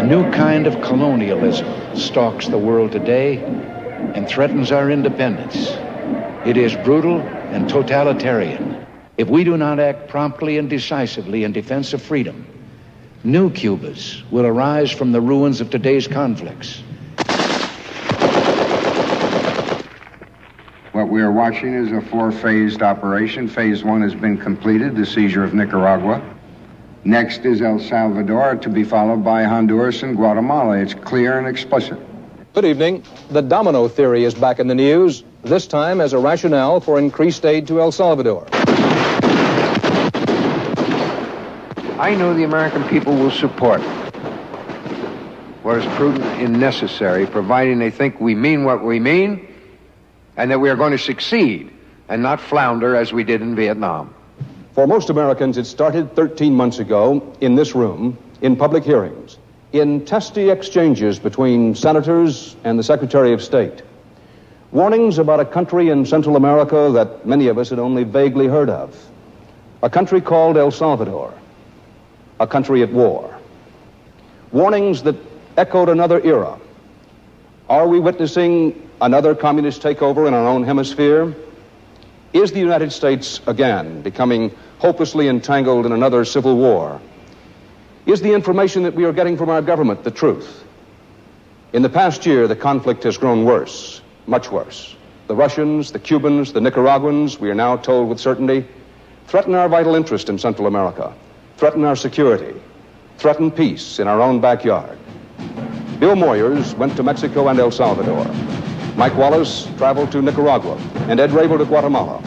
new kind of colonialism stalks the world today and threatens our independence. It is brutal and totalitarian. If we do not act promptly and decisively in defense of freedom, new Cubas will arise from the ruins of today's conflicts. What we are watching is a four-phased operation. Phase one has been completed, the seizure of Nicaragua. Next is El Salvador, to be followed by Honduras and Guatemala. It's clear and explicit. Good evening. The domino theory is back in the news, this time as a rationale for increased aid to El Salvador. I know the American people will support what is prudent and necessary, providing they think we mean what we mean and that we are going to succeed and not flounder as we did in Vietnam. For most Americans, it started 13 months ago in this room, in public hearings, in testy exchanges between senators and the Secretary of State. Warnings about a country in Central America that many of us had only vaguely heard of. A country called El Salvador. A country at war. Warnings that echoed another era. Are we witnessing another communist takeover in our own hemisphere? Is the United States again becoming hopelessly entangled in another civil war? Is the information that we are getting from our government the truth? In the past year, the conflict has grown worse, much worse. The Russians, the Cubans, the Nicaraguans, we are now told with certainty, threaten our vital interest in Central America, threaten our security, threaten peace in our own backyard. Bill Moyers went to Mexico and El Salvador. Mike Wallace traveled to Nicaragua, and Ed Revolt to Guatemala.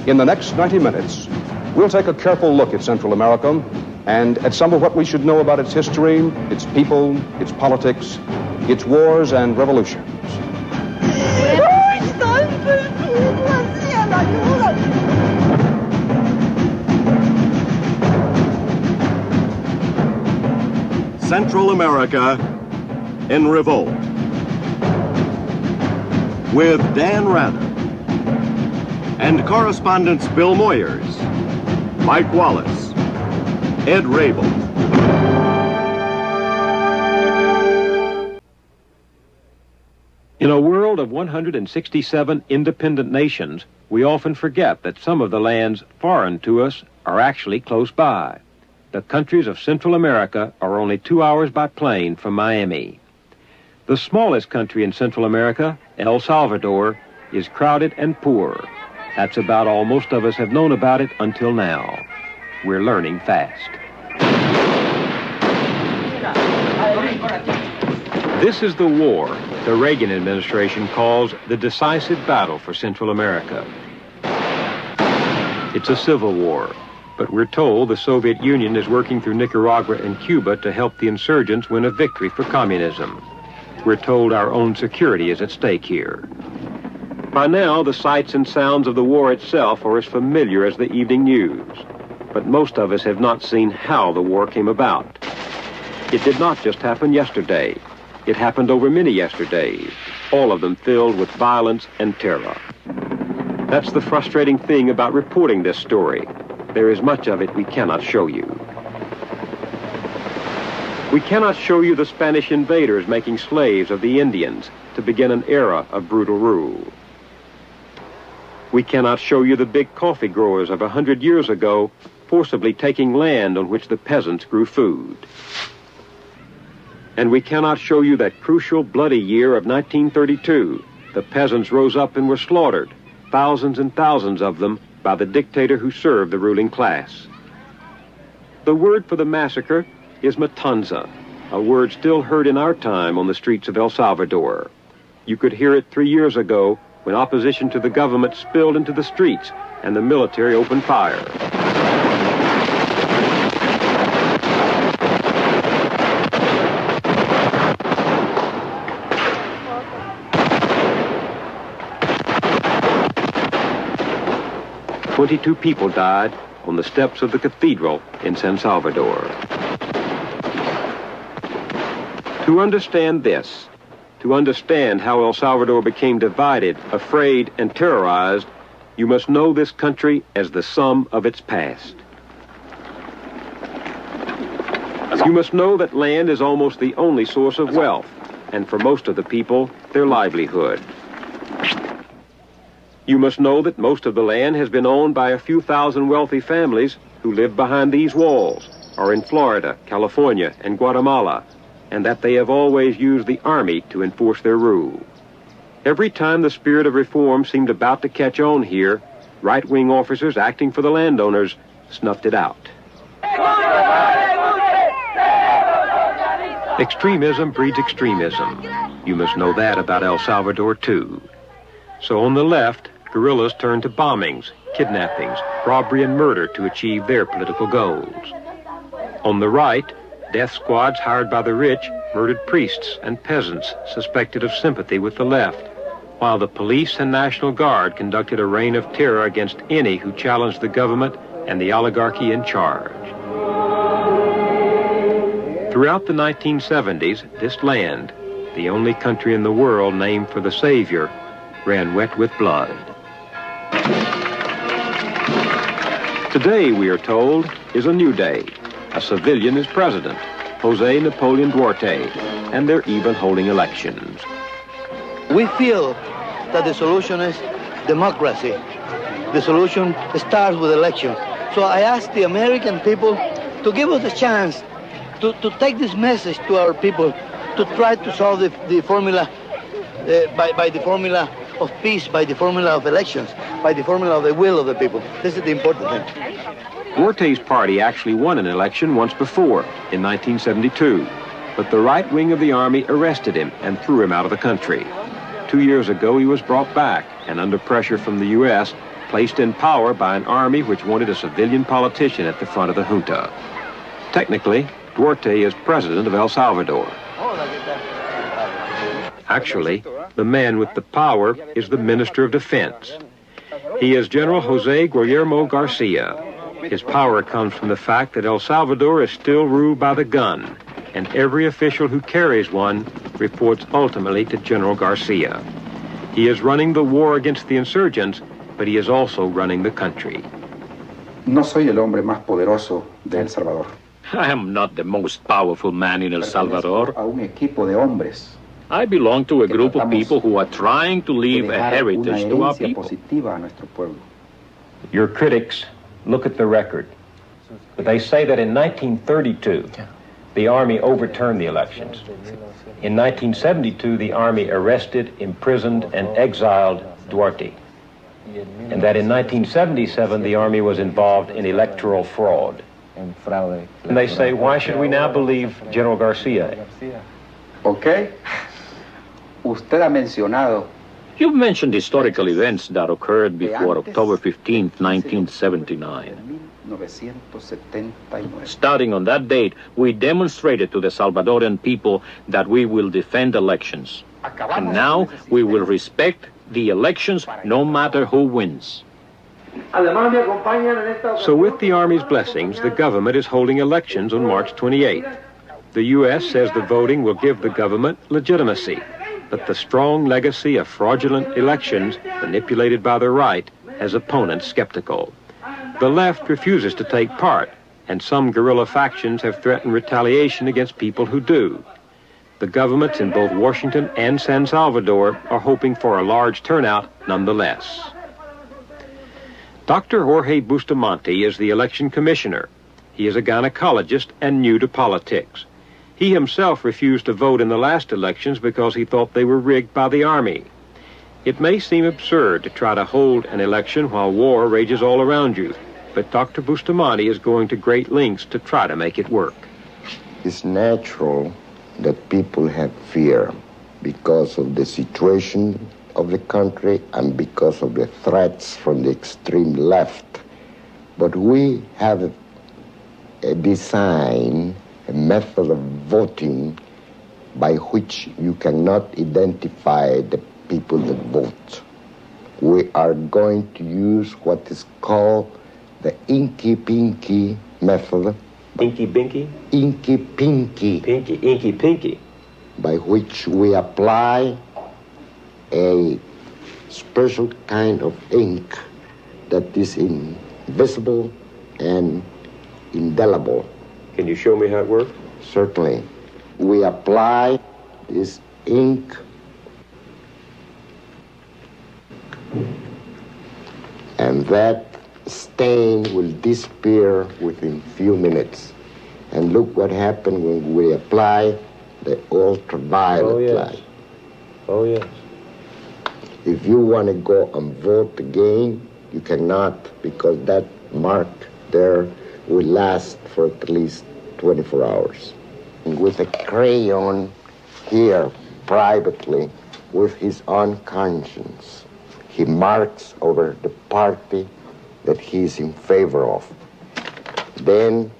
In the next 90 minutes, we'll take a careful look at Central America and at some of what we should know about its history, its people, its politics, its wars and revolutions. Central America in Revolt, with Dan Rather and correspondents Bill Moyers, Mike Wallace, Ed Revolt. In a world of 167 independent nations, we often forget that some of the lands foreign to us are actually close by. The countries of Central America are only 2 hours by plane from Miami. The smallest country in Central America, El Salvador, is crowded and poor. That's about all most of us have known about it until now. We're learning fast. This is the war the Reagan administration calls the decisive battle for Central America. It's a civil war, but we're told the Soviet Union is working through Nicaragua and Cuba to help the insurgents win a victory for communism. We're told our own security is at stake here. By now, the sights and sounds of the war itself are as familiar as the evening news. But most of us have not seen how the war came about. It did not just happen yesterday. It happened over many yesterdays, all of them filled with violence and terror. That's the frustrating thing about reporting this story. There is much of it we cannot show you. We cannot show you the Spanish invaders making slaves of the Indians to begin an era of brutal rule. We cannot show you the big coffee growers of 100 years ago forcibly taking land on which the peasants grew food. And we cannot show you that crucial bloody year of 1932. The peasants rose up and were slaughtered, thousands and thousands of them, by the dictator who served the ruling class. The word for the massacre is matanza, a word still heard in our time on the streets of El Salvador. You could hear it 3 years ago when opposition to the government spilled into the streets and the military opened fire. "22 people died on the steps of the cathedral in San Salvador." To understand this, to understand how El Salvador became divided, afraid, and terrorized, you must know this country as the sum of its past. As You must know that land is almost the only source of wealth, and for most of the people, their livelihood. You must know that most of the land has been owned by a few thousand wealthy families who live behind these walls, or in Florida, California, and Guatemala, and that they have always used the army to enforce their rule. Every time the spirit of reform seemed about to catch on here, right-wing officers acting for the landowners snuffed it out. Extremism breeds extremism. You must know that about El Salvador, too. So on the left, guerrillas turn to bombings, kidnappings, robbery, and murder to achieve their political goals. On the right, death squads hired by the rich murdered priests and peasants suspected of sympathy with the left, while the police and National Guard conducted a reign of terror against any who challenged the government and the oligarchy in charge. Throughout the 1970s, this land, the only country in the world named for the Savior, ran wet with blood. Today, we are told, is a new day. A civilian is president, Jose Napoleon Duarte, and they're even holding elections. We feel that the solution is democracy. The solution starts with elections. So I ask the American people to give us a chance to take this message to our people, to try to solve the formula by the formula of peace, by the formula of elections, by the formula of the will of the people. This is the important thing. Duarte's party actually won an election once before, in 1972, but the right wing of the army arrested him and threw him out of the country. 2 years ago, he was brought back, and under pressure from the U.S., placed in power by an army which wanted a civilian politician at the front of the junta. Technically, Duarte is president of El Salvador. Actually, the man with the power is the Minister of Defense. He is General Jose Guillermo Garcia. His power comes from the fact that El Salvador is still ruled by the gun, and every official who carries one reports ultimately to General Garcia. He is running the war against the insurgents, but he is also running the country. No soy el hombre más poderoso de El Salvador. I am not the most powerful man in El Salvador. A un equipo de hombres I belong to a group of people who are trying to leave a heritage to our people. positiva a nuestro pueblo. Your critics look at the record. They say that in 1932, the Army overturned the elections. In 1972, the Army arrested, imprisoned, and exiled Duarte. And that in 1977, the Army was involved in electoral fraud. And they say, why should we now believe General Garcia? ¿Ok? Usted ha mencionado You've mentioned historical events that occurred before October 15, 1979. 1979. Starting on that date, we demonstrated to the Salvadoran people that we will defend elections. And now we will respect the elections no matter who wins. So with the Army's blessings, the government is holding elections on March 28th. The U.S. says the voting will give the government legitimacy, but the strong legacy of fraudulent elections manipulated by the right has opponents skeptical. The left refuses to take part, and some guerrilla factions have threatened retaliation against people who do. The governments in both Washington and San Salvador are hoping for a large turnout nonetheless. Dr. Jorge Bustamante is the election commissioner. He is a gynecologist and new to politics. He himself refused to vote in the last elections because he thought they were rigged by the Army. It may seem absurd to try to hold an election while war rages all around you, but Dr. Bustamante is going to great lengths to try to make it work. It's natural that people have fear because of the situation of the country and because of the threats from the extreme left. But we have designed a method of voting by which you cannot identify the people that vote. We are going to use what is called the inky-pinky method. Inky-binky? Inky-pinky. Pinky, inky-pinky. By which we apply a special kind of ink that is invisible and indelible. Can you show me how it works? Certainly. We apply this ink and that stain will disappear within few minutes. And look what happened when we apply the ultraviolet light. Oh, yes. If you want to go and vote again, you cannot, because that mark there will last for at least 24 hours. And with a crayon here, privately, with his own conscience, he marks over the party that he's in favor of. Then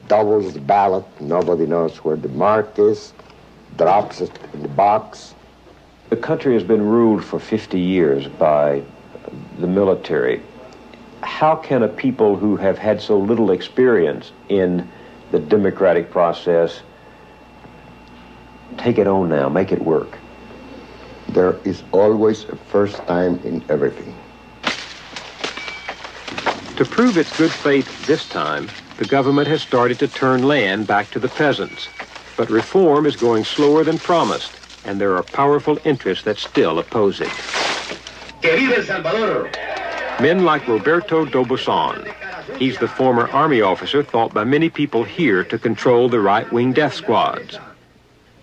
doubles the ballot, nobody knows where the mark is, drops it in the box. The country has been ruled for 50 years by the military. How can a people who have had so little experience in the democratic process take it on now, make it work? There is always a first time in everything. To prove its good faith this time, the government has started to turn land back to the peasants. But reform is going slower than promised, and there are powerful interests that still oppose it. Que viva El Salvador! Men like Roberto D'Aubuisson. He's the former army officer thought by many people here to control the right-wing death squads.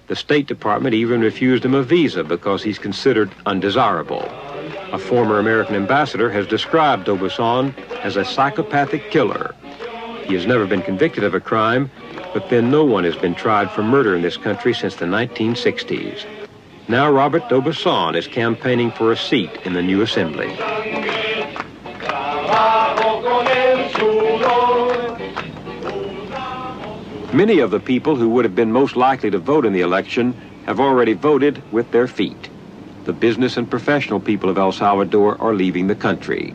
The State Department even refused him a visa because he's considered undesirable. A former American ambassador has described D'Aubuisson as a psychopathic killer. He has never been convicted of a crime, but then no one has been tried for murder in this country since the 1960s. Now Robert D'Aubuisson is campaigning for a seat in the new assembly. Many of the people who would have been most likely to vote in the election have already voted with their feet. The business and professional people of El Salvador are leaving the country.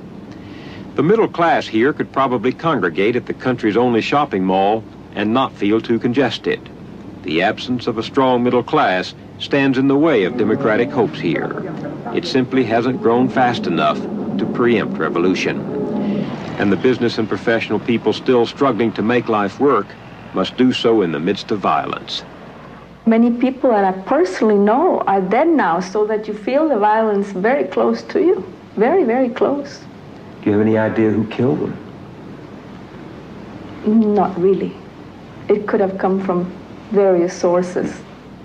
The middle class here could probably congregate at the country's only shopping mall and not feel too congested. The absence of a strong middle class stands in the way of democratic hopes here. It simply hasn't grown fast enough to preempt revolution. And the business and professional people still struggling to make life work must do so in the midst of violence. Many people that I personally know are dead now, so that you feel the violence very close to you. Very, very close. Do you have any idea who killed them? Not really. It could have come from various sources.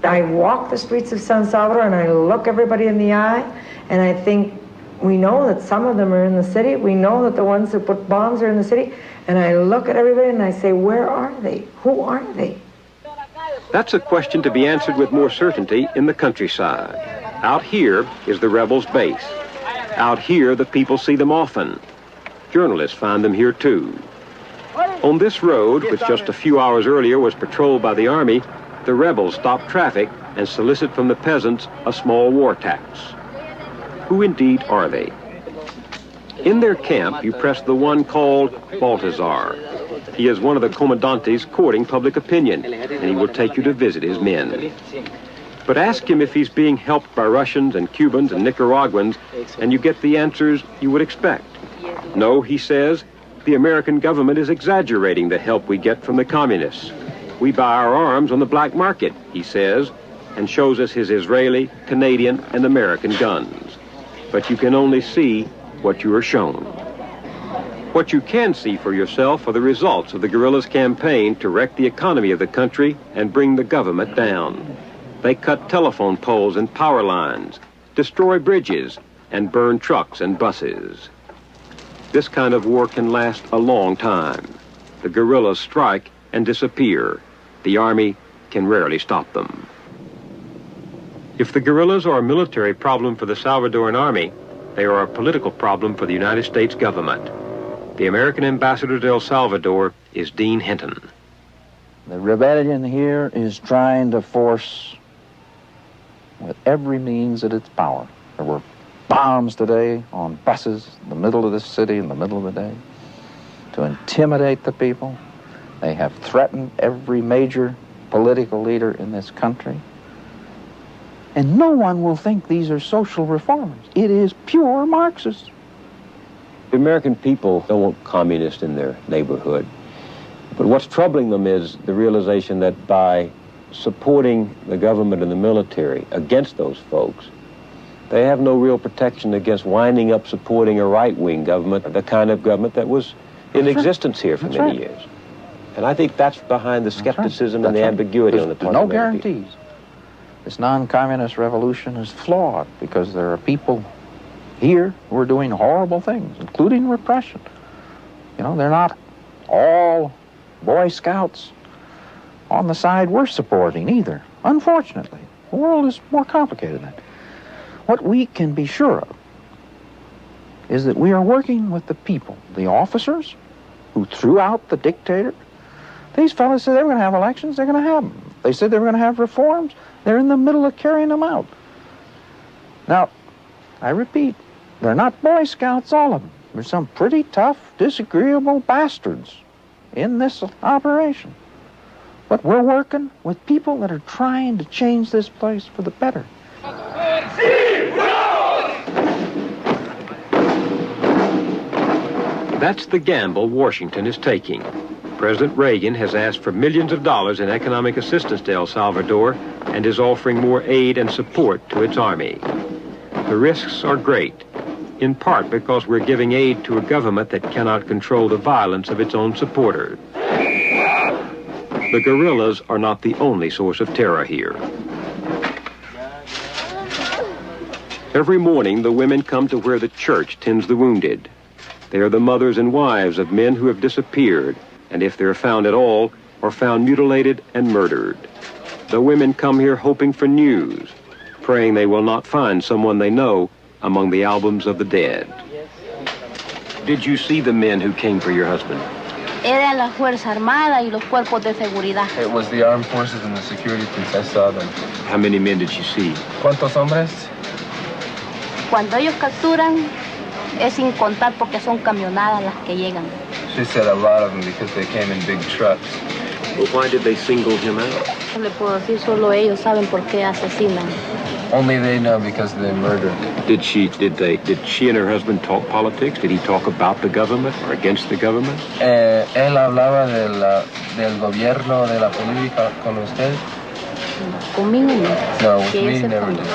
I walk the streets of San Salvador and I look everybody in the eye, and I think, we know that some of them are in the city. We know that the ones who put bombs are in the city. And I look at everybody and I say, where are they? Who are they? That's a question to be answered with more certainty in the countryside. Out here is the rebels' base. Out here, the people see them often. Journalists find them here too. On this road, which just a few hours earlier was patrolled by the army, the rebels stop traffic and solicit from the peasants a small war tax. Who indeed are they? In their camp, you press the one called Baltazar. He is one of the commandantes courting public opinion, and he will take you to visit his men. But ask him if he's being helped by Russians and Cubans and Nicaraguans, and you get the answers you would expect. No, he says, the American government is exaggerating the help we get from the communists. We buy our arms on the black market, he says, and shows us his Israeli, Canadian, and American guns. But you can only see what you are shown. What you can see for yourself are the results of the guerrillas' campaign to wreck the economy of the country and bring the government down. They cut telephone poles and power lines, destroy bridges, and burn trucks and buses. This kind of war can last a long time. The guerrillas strike and disappear. The army can rarely stop them. If the guerrillas are a military problem for the Salvadoran army, they are a political problem for the United States government. The American ambassador to El Salvador is Dean Hinton. The rebellion here is trying to force, with every means at its power. There were bombs today on buses in the middle of this city in the middle of the day to intimidate the people. They have threatened every major political leader in this country. And no one will think these are social reformers. It is pure Marxist. The American people don't want communists in their neighborhood. But what's troubling them is the realization that by supporting the government and the military against those folks, they have no real protection against winding up supporting a right-wing government, the kind of government that was in existence here for many years. And I think that's behind the skepticism and the ambiguity on the part of no guarantees. This non-communist revolution is flawed because there are people here who are doing horrible things, including repression. You know, they're not all Boy Scouts on the side we're supporting either, unfortunately. The world is more complicated than that. What we can be sure of is that we are working with the people, the officers who threw out the dictator. These fellas said they were going to have elections, they're going to have them. They said they were going to have reforms, they're in the middle of carrying them out. Now, I repeat, they're not Boy Scouts, all of them. There's some pretty tough, disagreeable bastards in this operation. But we're working with people that are trying to change this place for the better. That's the gamble Washington is taking. President Reagan has asked for millions of dollars in economic assistance to El Salvador and is offering more aid and support to its army. The risks are great, in part because we're giving aid to a government that cannot control the violence of its own supporters. The guerrillas are not the only source of terror here. Every morning, the women come to where the church tends the wounded. They are the mothers and wives of men who have disappeared, and if they're found at all, are found mutilated and murdered. The women come here hoping for news, praying they will not find someone they know among the albums of the dead. Did you see the men who came for your husband? Eran la Fuerza Armada y los cuerpos de seguridad. It was the armed forces and the security police. I saw them. How many men did you see? ¿Cuántos hombres? Cuando ellos capturan, es sin contar porque son camionadas las que llegan. She said a lot of them because they came in big trucks. Well, why did they single him out? No le puedo decir, solo ellos saben por qué asesinan. Only they know because they murdered. Did she and her husband talk politics? Did he talk about the government or against the government? Él hablaba del gobierno, de la política con usted. Conmigo no. No, with me never did.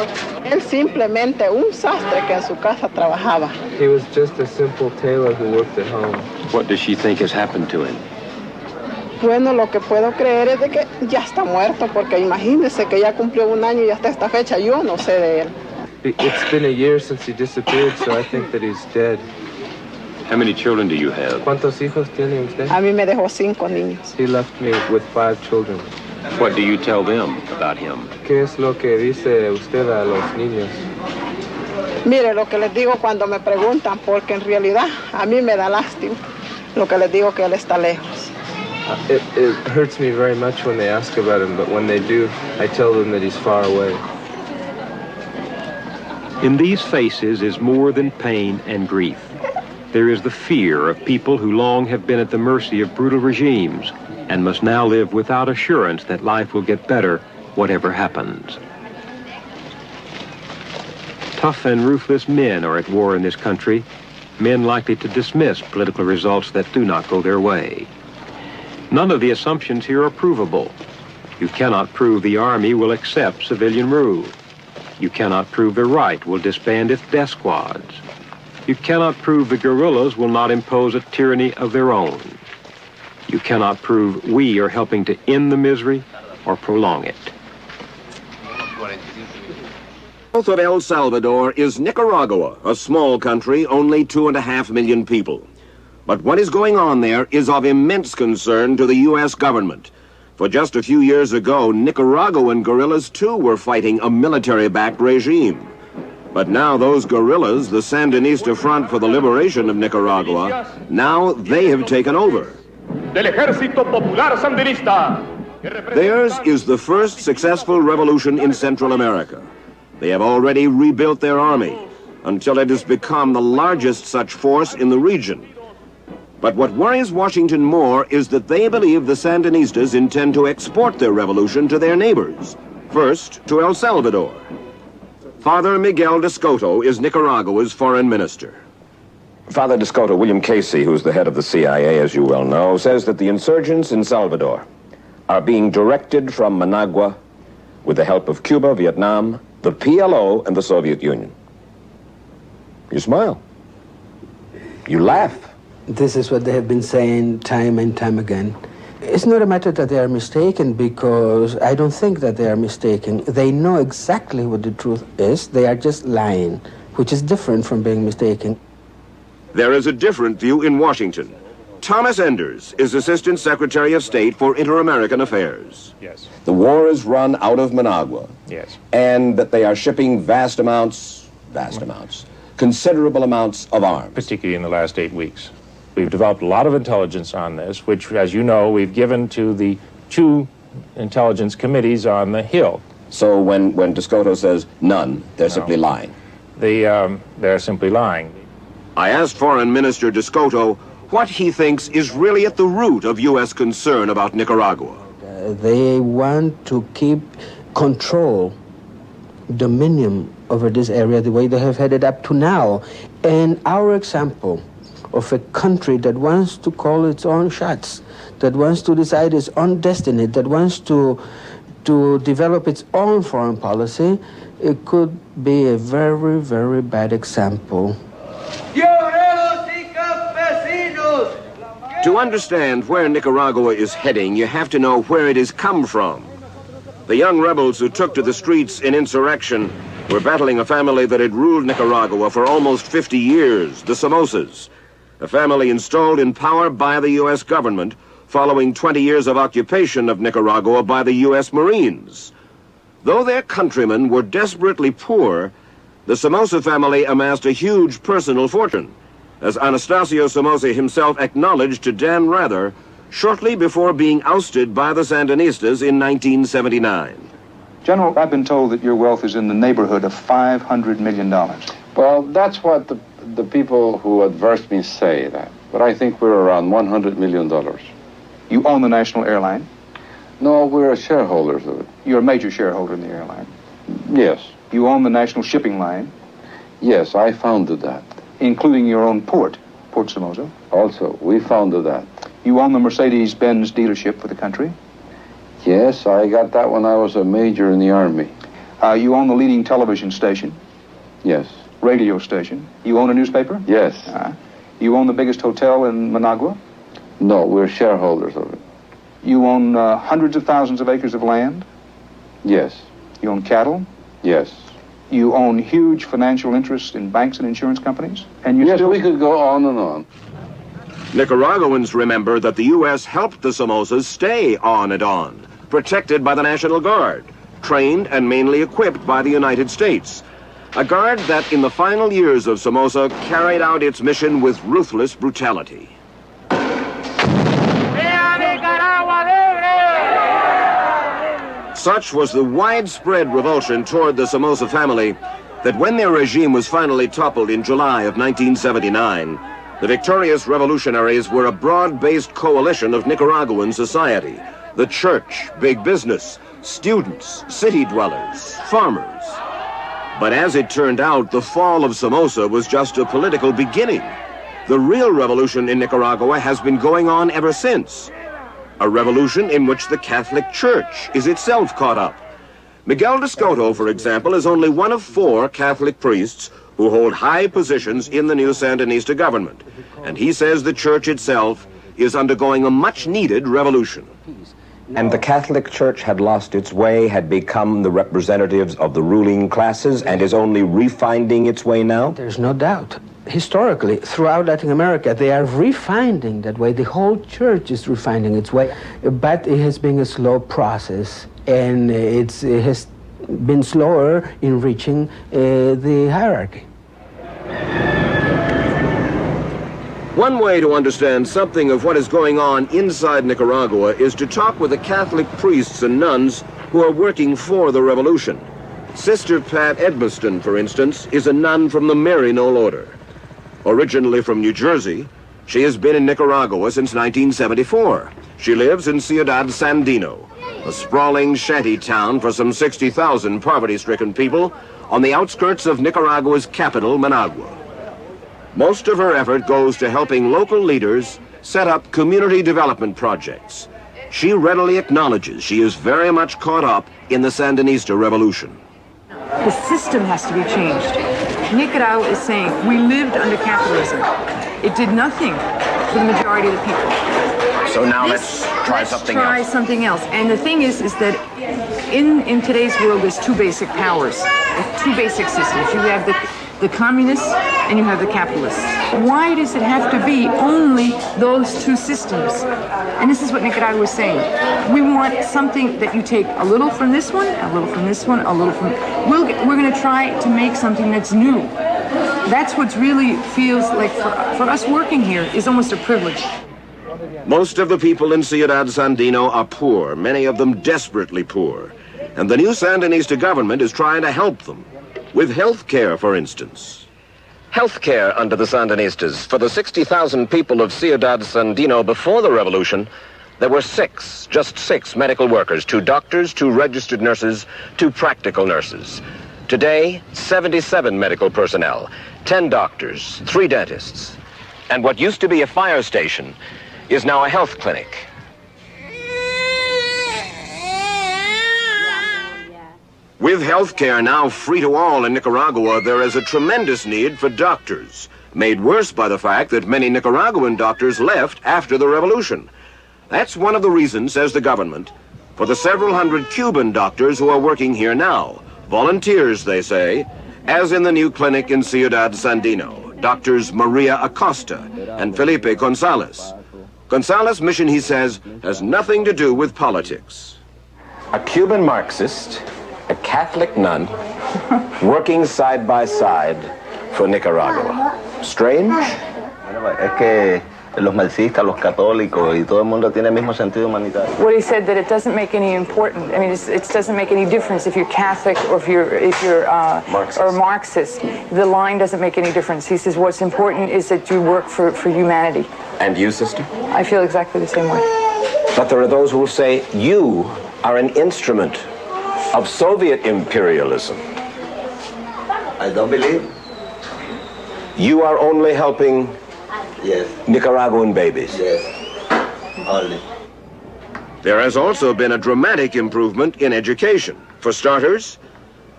Él simplemente un sastre que en su casa trabajaba. He was just a simple tailor who worked at home. What does she think has happened to him? Bueno, lo que puedo creer es de que ya está muerto, porque imagínese que ya cumplió un año y hasta esta fecha yo no sé de él. It's been a year since he disappeared, so I think that he's dead. How many children do you have? ¿Cuántos hijos tiene usted? A mí me dejó 5 niños. He left me with 5 children. What do you tell them about him? ¿Qué es lo que dice usted a los niños? Mire, lo que les digo cuando me preguntan, porque en realidad a mí me da lástima, lo que les digo que él está lejos. It hurts me very much when they ask about him, but when they do, I tell them that he's far away. In these faces is more than pain and grief. There is the fear of people who long have been at the mercy of brutal regimes and must now live without assurance that life will get better whatever happens. Tough and ruthless men are at war in this country, men likely to dismiss political results that do not go their way. None of the assumptions here are provable. You cannot prove the army will accept civilian rule. You cannot prove the right will disband its death squads. You cannot prove the guerrillas will not impose a tyranny of their own. You cannot prove we are helping to end the misery or prolong it. South of El Salvador is Nicaragua, a small country, only 2.5 million people. But what is going on there is of immense concern to the U.S. government. For just a few years ago, Nicaraguan guerrillas too were fighting a military-backed regime. But now those guerrillas, the Sandinista Front for the Liberation of Nicaragua, now they have taken over. Theirs is the first successful revolution in Central America. They have already rebuilt their army until it has become the largest such force in the region. But what worries Washington more is that they believe the Sandinistas intend to export their revolution to their neighbors. First, to El Salvador. Father Miguel de Escoto is Nicaragua's foreign minister. Father Descoto, William Casey, who's the head of the CIA, as you well know, says that the insurgents in Salvador are being directed from Managua with the help of Cuba, Vietnam, the PLO, and the Soviet Union. You smile. You laugh. This is what they have been saying time and time again. It's not a matter that they are mistaken, because I don't think that they are mistaken. They know exactly what the truth is. They are just lying, which is different from being mistaken. There is a different view in Washington. Thomas Enders is Assistant Secretary of State for Inter-American Affairs. Yes. The war is run out of Managua. Yes. And that they are shipping vast amounts, considerable amounts of arms. Particularly in the last 8 weeks. We've developed a lot of intelligence on this, which, as you know, we've given to the 2 intelligence committees on the Hill. So when Descoto says none, they're simply lying. They're simply lying. I asked Foreign Minister Descoto what he thinks is really at the root of U.S. concern about Nicaragua. They want to keep control, dominion over this area the way they have had it up to now. And our example of a country that wants to call its own shots, that wants to decide its own destiny, that wants to develop its own foreign policy, it could be a very, very bad example. To understand where Nicaragua is heading, you have to know where it has come from. The young rebels who took to the streets in insurrection were battling a family that had ruled Nicaragua for almost 50 years, the Somosas. A family installed in power by the U.S. government following 20 years of occupation of Nicaragua by the U.S. Marines. Though their countrymen were desperately poor, the Somoza family amassed a huge personal fortune, as Anastasio Somoza himself acknowledged to Dan Rather shortly before being ousted by the Sandinistas in 1979. General, I've been told that your wealth is in the neighborhood of $500 million. Well, that's what the people who adverse me say that. But I think we're around $100 million. You own the national airline? No, we're shareholders of it. You're a major shareholder in the airline? Yes. You own the national shipping line? Yes, I founded that. Including your own port, Port Somoza? Also, we founded that. You own the Mercedes-Benz dealership for the country? Yes, I got that when I was a major in the Army. You own the leading television station? Yes. Radio station? You own a newspaper? Yes. You own the biggest hotel in Managua? No, we're shareholders of it. You own hundreds of thousands of acres of land? Yes. You own cattle? Yes. You own huge financial interests in banks and insurance companies? And yes, we could go on and on. Nicaraguans remember that the U.S. helped the Somozas stay on and on, protected by the National Guard, trained and mainly equipped by the United States. A guard that, in the final years of Somoza, carried out its mission with ruthless brutality. Such was the widespread revulsion toward the Somoza family that when their regime was finally toppled in July of 1979, the victorious revolutionaries were a broad-based coalition of Nicaraguan society, the church, big business, students, city dwellers, farmers. But as it turned out, the fall of Somoza was just a political beginning. The real revolution in Nicaragua has been going on ever since. A revolution in which the Catholic Church is itself caught up. Miguel Descoto, for example, is only one of 4 Catholic priests who hold high positions in the new Sandinista government. And he says the church itself is undergoing a much-needed revolution. And the Catholic Church had lost its way, had become the representatives of the ruling classes, and is only refinding its way now? There's no doubt. Historically, throughout Latin America, they are refinding that way. The whole church is refining its way. But it has been a slow process, and it has been slower in reaching the hierarchy. One way to understand something of what is going on inside Nicaragua is to talk with the Catholic priests and nuns who are working for the revolution. Sister Pat Edmiston, for instance, is a nun from the Maryknoll order. Originally from New Jersey, she has been in Nicaragua since 1974. She lives in Ciudad Sandino, a sprawling shanty town for some 60,000 poverty-stricken people on the outskirts of Nicaragua's capital, Managua. Most of her effort goes to helping local leaders set up community development projects. She readily acknowledges she is very much caught up in the Sandinista revolution. The system has to be changed. Nicaragua is saying we lived under capitalism. It did nothing for the majority of the people. So now let's try something else. And the thing is that in today's world, there's two basic powers, two basic systems. You have the communists and you have the capitalists. Why does it have to be only those two systems? And this is what Nicaragua is saying. We want something that you take a little from this one, a little from this one, a little from... We're going to try to make something that's new. That's what really feels like, for us working here, is almost a privilege. Most of the people in Ciudad Sandino are poor, many of them desperately poor. And the new Sandinista government is trying to help them. With health care, for instance. Health care under the Sandinistas. For the 60,000 people of Ciudad Sandino before the revolution, there were just six medical workers, 2 doctors, 2 registered nurses, 2 practical nurses. Today, 77 medical personnel, 10 doctors, 3 dentists. And what used to be a fire station is now a health clinic. With health care now free to all in Nicaragua, there is a tremendous need for doctors, made worse by the fact that many Nicaraguan doctors left after the revolution. That's one of the reasons, says the government, for the several hundred Cuban doctors who are working here now. Volunteers, they say, as in the new clinic in Ciudad Sandino, doctors Maria Acosta and Felipe Gonzalez. Gonzalez's mission, he says, has nothing to do with politics. A Cuban Marxist, a Catholic nun, working side by side for Nicaragua. Strange? Es que los marxistas, los católicos y todo el mundo tiene el mismo sentido humanitario. What he said, that it doesn't make any important. I mean, it doesn't make any difference if you're Catholic or if you're Marxist. Or Marxist. The line doesn't make any difference. He says what's important is that you work for humanity. And you, sister? I feel exactly the same way. But there are those who will say you are an instrument of Soviet imperialism. I don't believe. You are only helping yes. Nicaraguan babies. Yes, only. There has also been a dramatic improvement in education. For starters,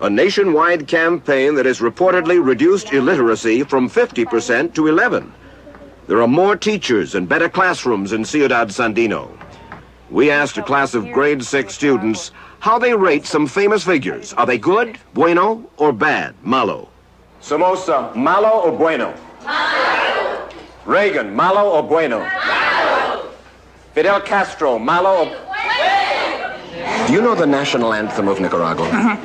a nationwide campaign that has reportedly reduced illiteracy from 50% to 11%. There are more teachers and better classrooms in Ciudad Sandino. We asked a class of grade 6 students how they rate some famous figures. Are they good, bueno, or bad, malo? Somoza, malo or bueno? Malo. Reagan, malo or bueno? Malo. Fidel Castro, malo or... Bueno. Do you know the national anthem of Nicaragua?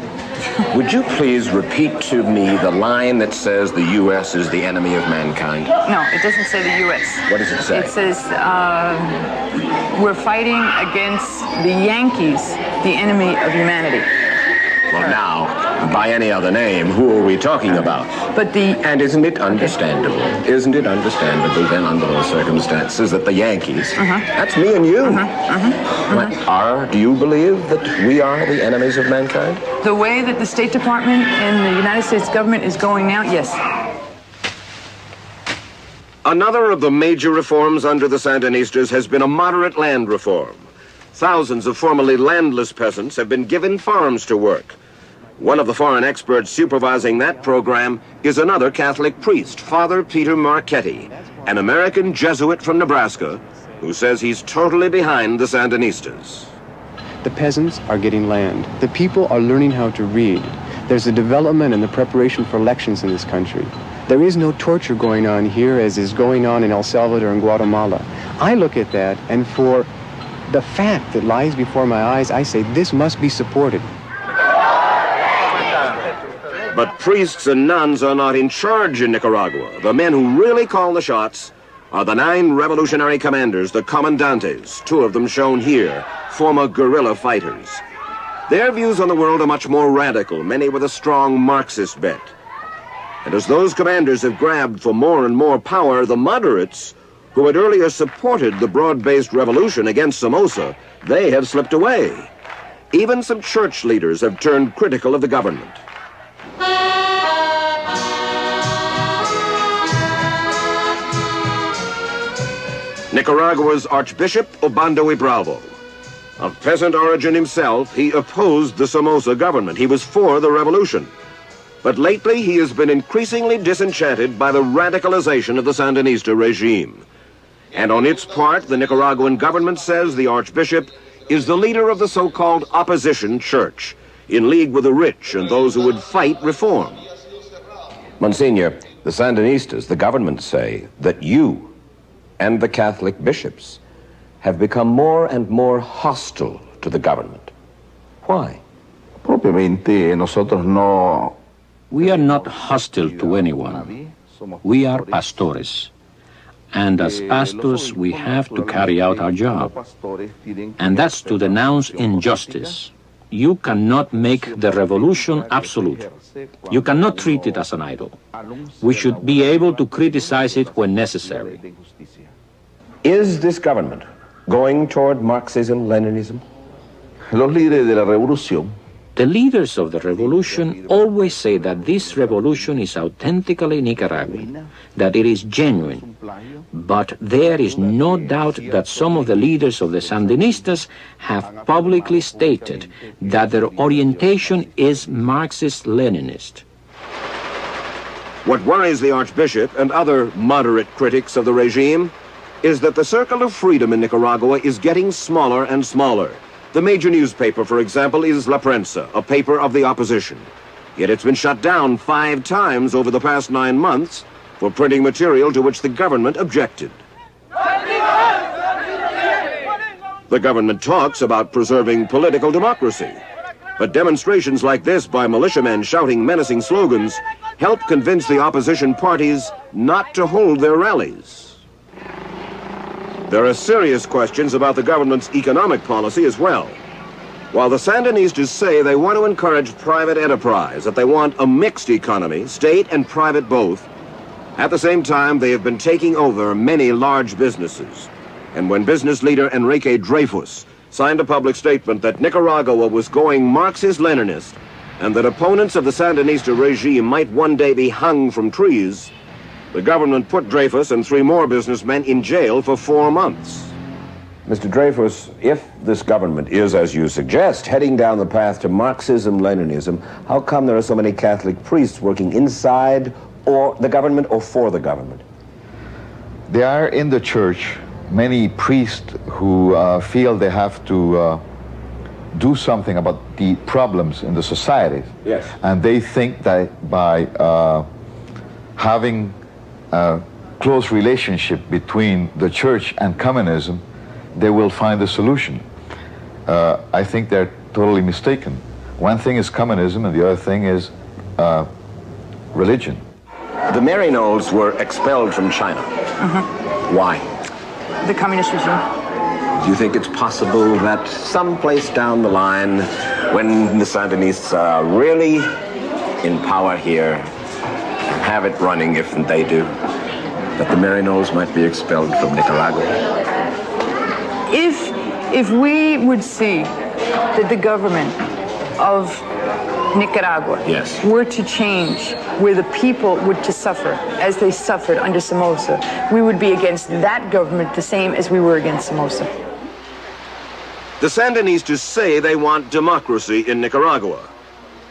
Would you please repeat to me the line that says the U.S. is the enemy of mankind? No, it doesn't say the U.S. What does it say? It says we're fighting against the Yankees, the enemy of humanity. Well, now, by any other name, who are we talking about? And isn't it understandable? Isn't it understandable then, under those circumstances, that the Yankees, that's me and you, do you believe that we are the enemies of mankind? The way that the State Department and the United States government is going now, yes. Another of the major reforms under the Sandinistas has been a moderate land reform. Thousands of formerly landless peasants have been given farms to work. One of the foreign experts supervising that program is another Catholic priest, Father Peter Marchetti, an American Jesuit from Nebraska, who says he's totally behind the Sandinistas. The peasants are getting land. The people are learning how to read. There's a development and the preparation for elections in this country. There is no torture going on here as is going on in El Salvador and Guatemala. I look at that, and for the fact that lies before my eyes, I say this must be supported. But priests and nuns are not in charge in Nicaragua. The men who really call the shots are the 9 revolutionary commanders, the comandantes, 2 of them shown here, former guerrilla fighters. Their views on the world are much more radical, many with a strong Marxist bent. And as those commanders have grabbed for more and more power, the moderates, who had earlier supported the broad-based revolution against Somoza, they have slipped away. Even some church leaders have turned critical of the government. Nicaragua's Archbishop Obando y Bravo. Of peasant origin himself, he opposed the Somoza government. He was for the revolution. But lately, he has been increasingly disenchanted by the radicalization of the Sandinista regime. And on its part, the Nicaraguan government says the Archbishop is the leader of the so-called opposition church, in league with the rich and those who would fight reform. Monsignor, the Sandinistas, the government say that you and the Catholic bishops have become more and more hostile to the government. Why? Propiamente, nosotros no. We are not hostile to anyone. We are pastores. And as pastors, we have to carry out our job. And that's to denounce injustice. You cannot make the revolution absolute. You cannot treat it as an idol. We should be able to criticize it when necessary. Is this government going toward Marxism-Leninism? Los líderes de la revolución. The leaders of the revolution always say that this revolution is authentically Nicaraguan, that it is genuine. But there is no doubt that some of the leaders of the Sandinistas have publicly stated that their orientation is Marxist-Leninist. What worries the Archbishop and other moderate critics of the regime is that the circle of freedom in Nicaragua is getting smaller and smaller. The major newspaper, for example, is La Prensa, a paper of the opposition. Yet it's been shut down 5 times over the past 9 months for printing material to which the government objected. The government talks about preserving political democracy, but demonstrations like this by militiamen shouting menacing slogans help convince the opposition parties not to hold their rallies. There are serious questions about the government's economic policy as well. While the Sandinistas say they want to encourage private enterprise, that they want a mixed economy, state and private both, at the same time they have been taking over many large businesses. And when business leader Enrique Dreyfus signed a public statement that Nicaragua was going Marxist-Leninist and that opponents of the Sandinista regime might one day be hung from trees, the government put Dreyfus and 3 more businessmen in jail for 4 months. Mr. Dreyfus, if this government is, as you suggest, heading down the path to Marxism-Leninism, how come there are so many Catholic priests working inside or the government or for the government? There are in the church many priests who feel they have to do something about the problems in the society. Yes. And they think that by having a close relationship between the church and communism, they will find a solution. I think they're totally mistaken. One thing is communism and the other thing is religion. The Marinols were expelled from China. Why? The communist regime. Do you think it's possible that someplace down the line, when the Sandinistas are really in power here and have it running, if they do, that the Marinols might be expelled from Nicaragua? If we would see that the government of Nicaragua were to change, where the people were to suffer as they suffered under Somoza, we would be against that government the same as we were against Somoza. The Sandinistas say they want democracy in Nicaragua,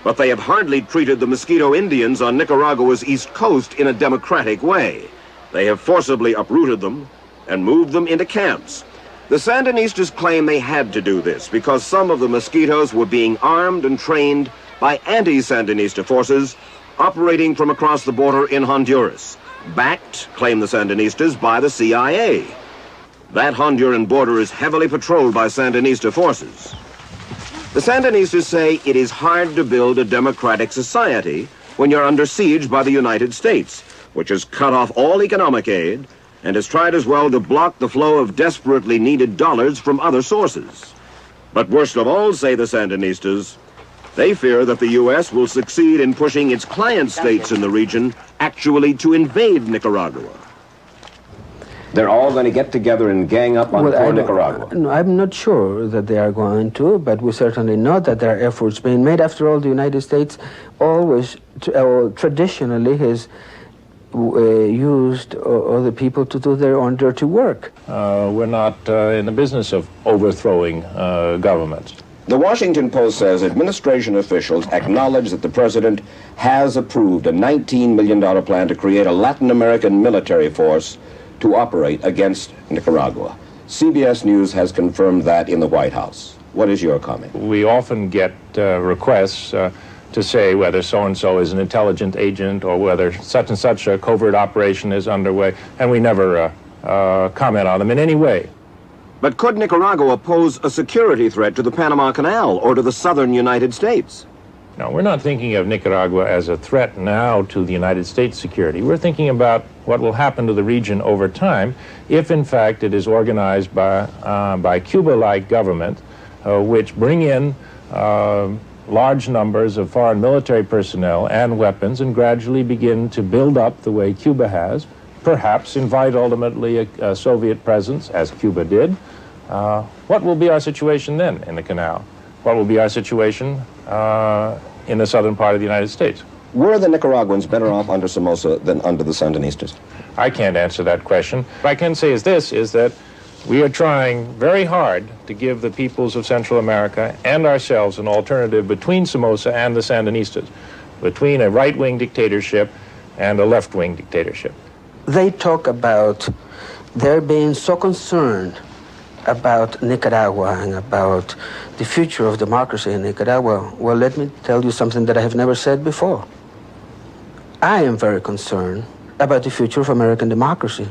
but they have hardly treated the Mosquito Indians on Nicaragua's east coast in a democratic way. They have forcibly uprooted them and moved them into camps. The Sandinistas claim they had to do this because some of the Mosquitos were being armed and trained by anti-Sandinista forces operating from across the border in Honduras, backed, claim the Sandinistas, by the CIA. That Honduran border is heavily patrolled by Sandinista forces. The Sandinistas say it is hard to build a democratic society when you're under siege by the United States, which has cut off all economic aid and has tried as well to block the flow of desperately needed dollars from other sources. But worst of all, say the Sandinistas, they fear that the U.S. will succeed in pushing its client states in the region actually to invade Nicaragua. They're all going to get together and gang up on poor Nicaragua. No, I'm not sure that they are going to, but we certainly know that there are efforts being made. After all, the United States always, traditionally, has used other people to do their own dirty work. We're not in the business of overthrowing governments. The Washington Post says administration officials acknowledge that the president has approved a $19 million plan to create a Latin American military force to operate against Nicaragua. CBS News has confirmed that in the White House. What is your comment? We often get requests to say whether so-and-so is an intelligent agent or whether such and such a covert operation is underway, and we never comment on them in any way. But could Nicaragua pose a security threat to the Panama Canal or to the southern United States? No, we're not thinking of Nicaragua as a threat now to the United States security. We're thinking about what will happen to the region over time if, in fact, it is organized by Cuba-like government, which bring in large numbers of foreign military personnel and weapons and gradually begin to build up the way Cuba has, perhaps invite ultimately a Soviet presence, as Cuba did. What will be our situation then in the canal? What will be our situation in the southern part of the United States? Were the Nicaraguans better off under Somoza than under the Sandinistas? I can't answer that question. What I can say is this, is that we are trying very hard to give the peoples of Central America and ourselves an alternative between Somoza and the Sandinistas, between a right-wing dictatorship and a left-wing dictatorship. They talk about their being so concerned about Nicaragua and about the future of democracy in Nicaragua. Well, let me tell you something that I have never said before. I am very concerned about the future of American democracy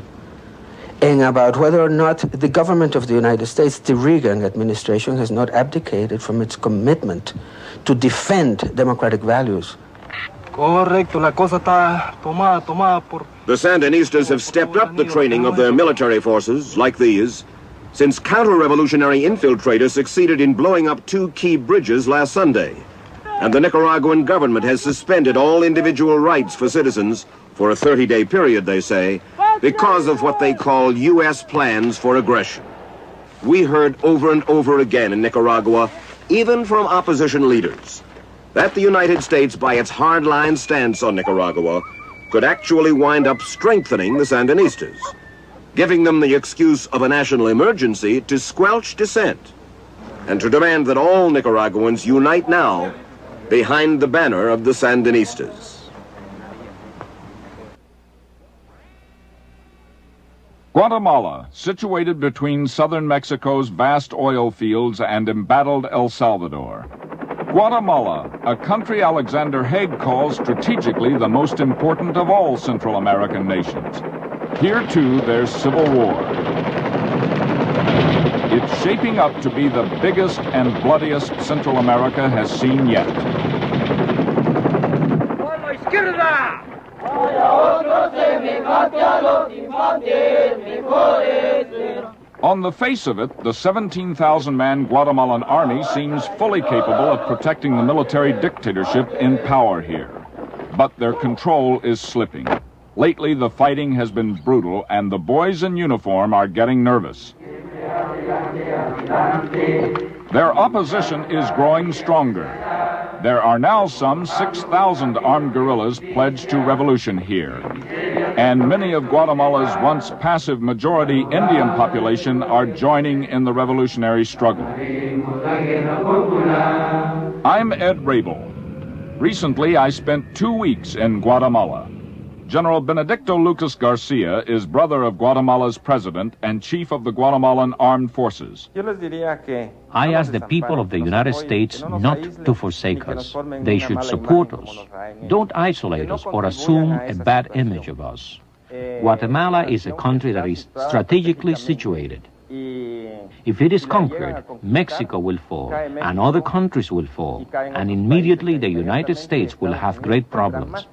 and about whether or not the government of the United States, the Reagan administration, has not abdicated from its commitment to defend democratic values. The Sandinistas have stepped up the training of their military forces, like these, since counter-revolutionary infiltrators succeeded in blowing up 2 key bridges last Sunday. And the Nicaraguan government has suspended all individual rights for citizens for a 30-day period, they say, because of what they call U.S. plans for aggression. We heard over and over again in Nicaragua, even from opposition leaders, that the United States, by its hardline stance on Nicaragua, could actually wind up strengthening the Sandinistas, giving them the excuse of a national emergency to squelch dissent and to demand that all Nicaraguans unite now behind the banner of the Sandinistas. Guatemala, situated between southern Mexico's vast oil fields and embattled El Salvador. Guatemala, a country Alexander Haig calls strategically the most important of all Central American nations. Here, too, there's civil war. It's shaping up to be the biggest and bloodiest Central America has seen yet. On the face of it, the 17,000-man Guatemalan army seems fully capable of protecting the military dictatorship in power here. But their control is slipping. Lately, the fighting has been brutal, and the boys in uniform are getting nervous. Their opposition is growing stronger. There are now some 6,000 armed guerrillas pledged to revolution here. And many of Guatemala's once passive majority Indian population are joining in the revolutionary struggle. I'm Ed Revolt. Recently, I spent 2 weeks in Guatemala. General Benedicto Lucas Garcia is brother of Guatemala's president and chief of the Guatemalan Armed Forces. I ask the people of the United States not to forsake us. They should support us. Don't isolate us or assume a bad image of us. Guatemala is a country that is strategically situated. If it is conquered, Mexico will fall, and other countries will fall, and immediately the United States will have great problems.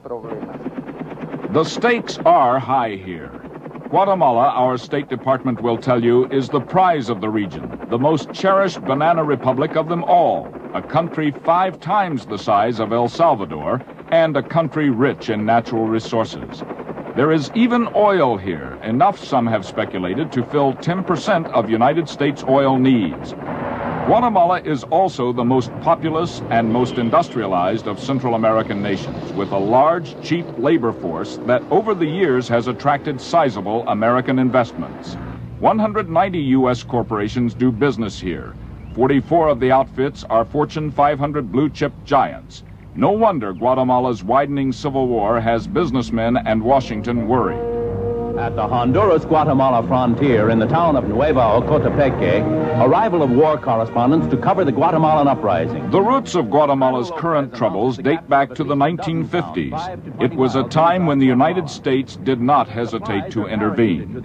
The stakes are high here. Guatemala, our State Department will tell you, is the prize of the region, the most cherished banana republic of them all, a country 5 times the size of El Salvador, and a country rich in natural resources. There is even oil here, enough, some have speculated, to fill 10% of United States oil needs. Guatemala is also the most populous and most industrialized of Central American nations, with a large, cheap labor force that over the years has attracted sizable American investments. 190 U.S. corporations do business here. 44 of the outfits are Fortune 500 blue-chip giants. No wonder Guatemala's widening civil war has businessmen and Washington worried. At the Honduras-Guatemala frontier in the town of Nueva Ocotepeque, arrival of war correspondents to cover the Guatemalan uprising. The roots of Guatemala's current troubles date back to the 1950s. It was a time when the United States did not hesitate to intervene.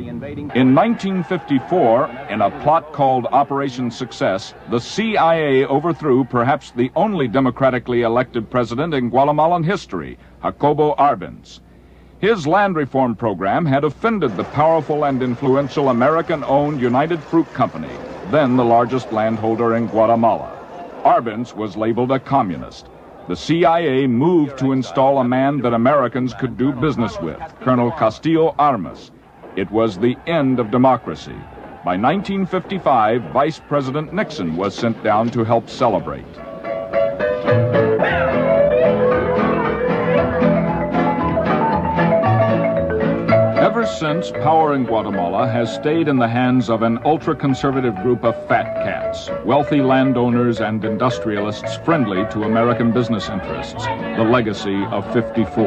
In 1954, in a plot called Operation Success, the CIA overthrew perhaps the only democratically elected president in Guatemalan history, Jacobo Arbenz. His land reform program had offended the powerful and influential American-owned United Fruit Company, then the largest landholder in Guatemala. Arbenz was labeled a communist. The CIA moved to install a man that Americans could do business with, Colonel Castillo Armas. It was the end of democracy. By 1955, Vice President Nixon was sent down to help celebrate. Ever since, power in Guatemala has stayed in the hands of an ultra-conservative group of fat cats, wealthy landowners and industrialists friendly to American business interests, the legacy of 54.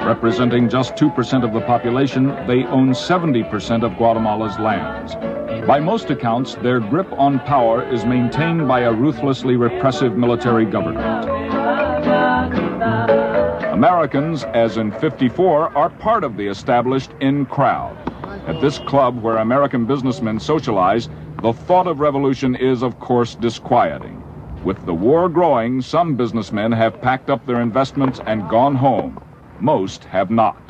Representing just 2% of the population, they own 70% of Guatemala's lands. By most accounts, their grip on power is maintained by a ruthlessly repressive military government. Americans, as in 54, are part of the established in crowd. At this club where American businessmen socialize, the thought of revolution is, of course, disquieting. With the war growing, some businessmen have packed up their investments and gone home. Most have not.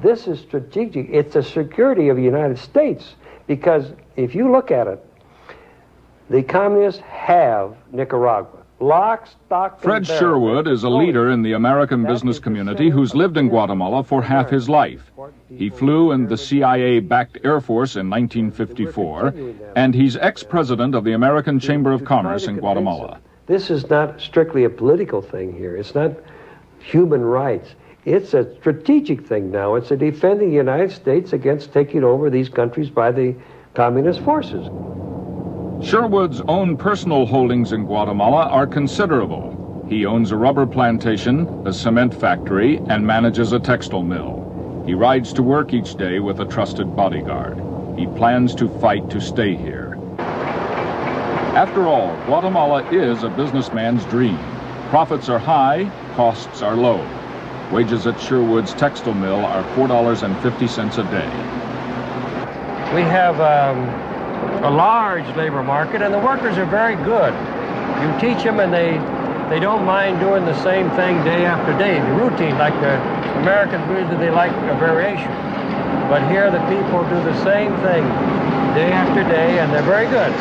This is strategic. It's the security of the United States, because if you look at it, the communists have Nicaragua. Lock, stock, Fred Sherwood is a leader in the American business community who's lived in Guatemala for half his life. He flew in the CIA-backed Air Force in 1954, and he's ex-president of the American Chamber of Commerce in Guatemala. This is not strictly a political thing here. It's not human rights. It's a strategic thing now. It's a defending the United States against taking over these countries by the communist forces. Sherwood's own personal holdings in Guatemala are considerable. He owns a rubber plantation, a cement factory, and manages a textile mill. He rides to work each day with a trusted bodyguard. He plans to fight to stay here. After all, Guatemala is a businessman's dream. Profits are high, costs are low. Wages at Sherwood's textile mill are $4.50 a day. We have a large labor market, and the workers are very good. You teach them, and they don't mind doing the same thing day after day, the routine. Like the Americans, usually they like a variation. But here the people do the same thing day after day, and they're very good.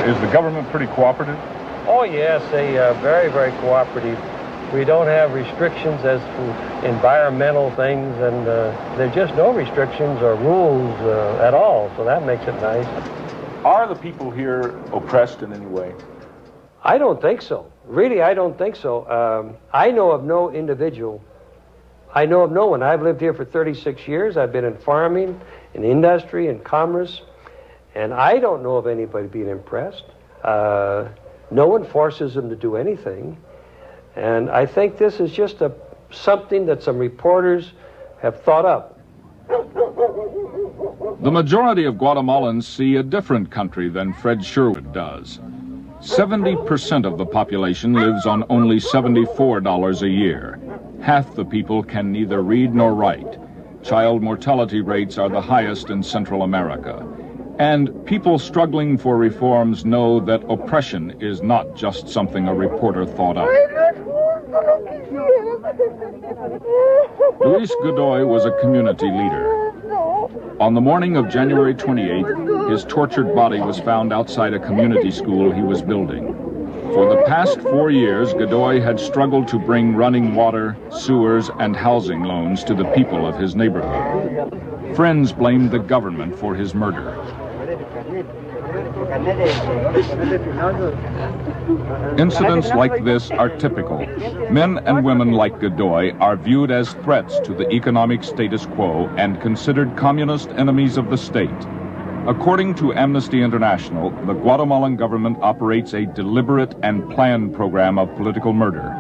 Is the government pretty cooperative? Oh, yes, they are very, very cooperative. We don't have restrictions as to environmental things, and there are just no restrictions or rules at all, so that makes it nice. Are the people here oppressed in any way? I don't think so. Really, I don't think so. I know of no individual. I know of no one. I've lived here for 36 years. I've been in farming, in industry, in commerce, and I don't know of anybody being impressed. No one forces them to do anything. And I think this is just something that some reporters have thought up. The majority of Guatemalans see a different country than Fred Sherwood does. 70% of the population lives on only $74 a year. Half the people can neither read nor write. Child mortality rates are the highest in Central America. And people struggling for reforms know that oppression is not just something a reporter thought up. Luis Godoy was a community leader. On the morning of January 28th, his tortured body was found outside a community school he was building. For the past 4 years, Godoy had struggled to bring running water, sewers, and housing loans to the people of his neighborhood. Friends blamed the government for his murder. Incidents like this are typical. Men and women like Godoy are viewed as threats to the economic status quo and considered communist enemies of the state. According to Amnesty International, the Guatemalan government operates a deliberate and planned program of political murder.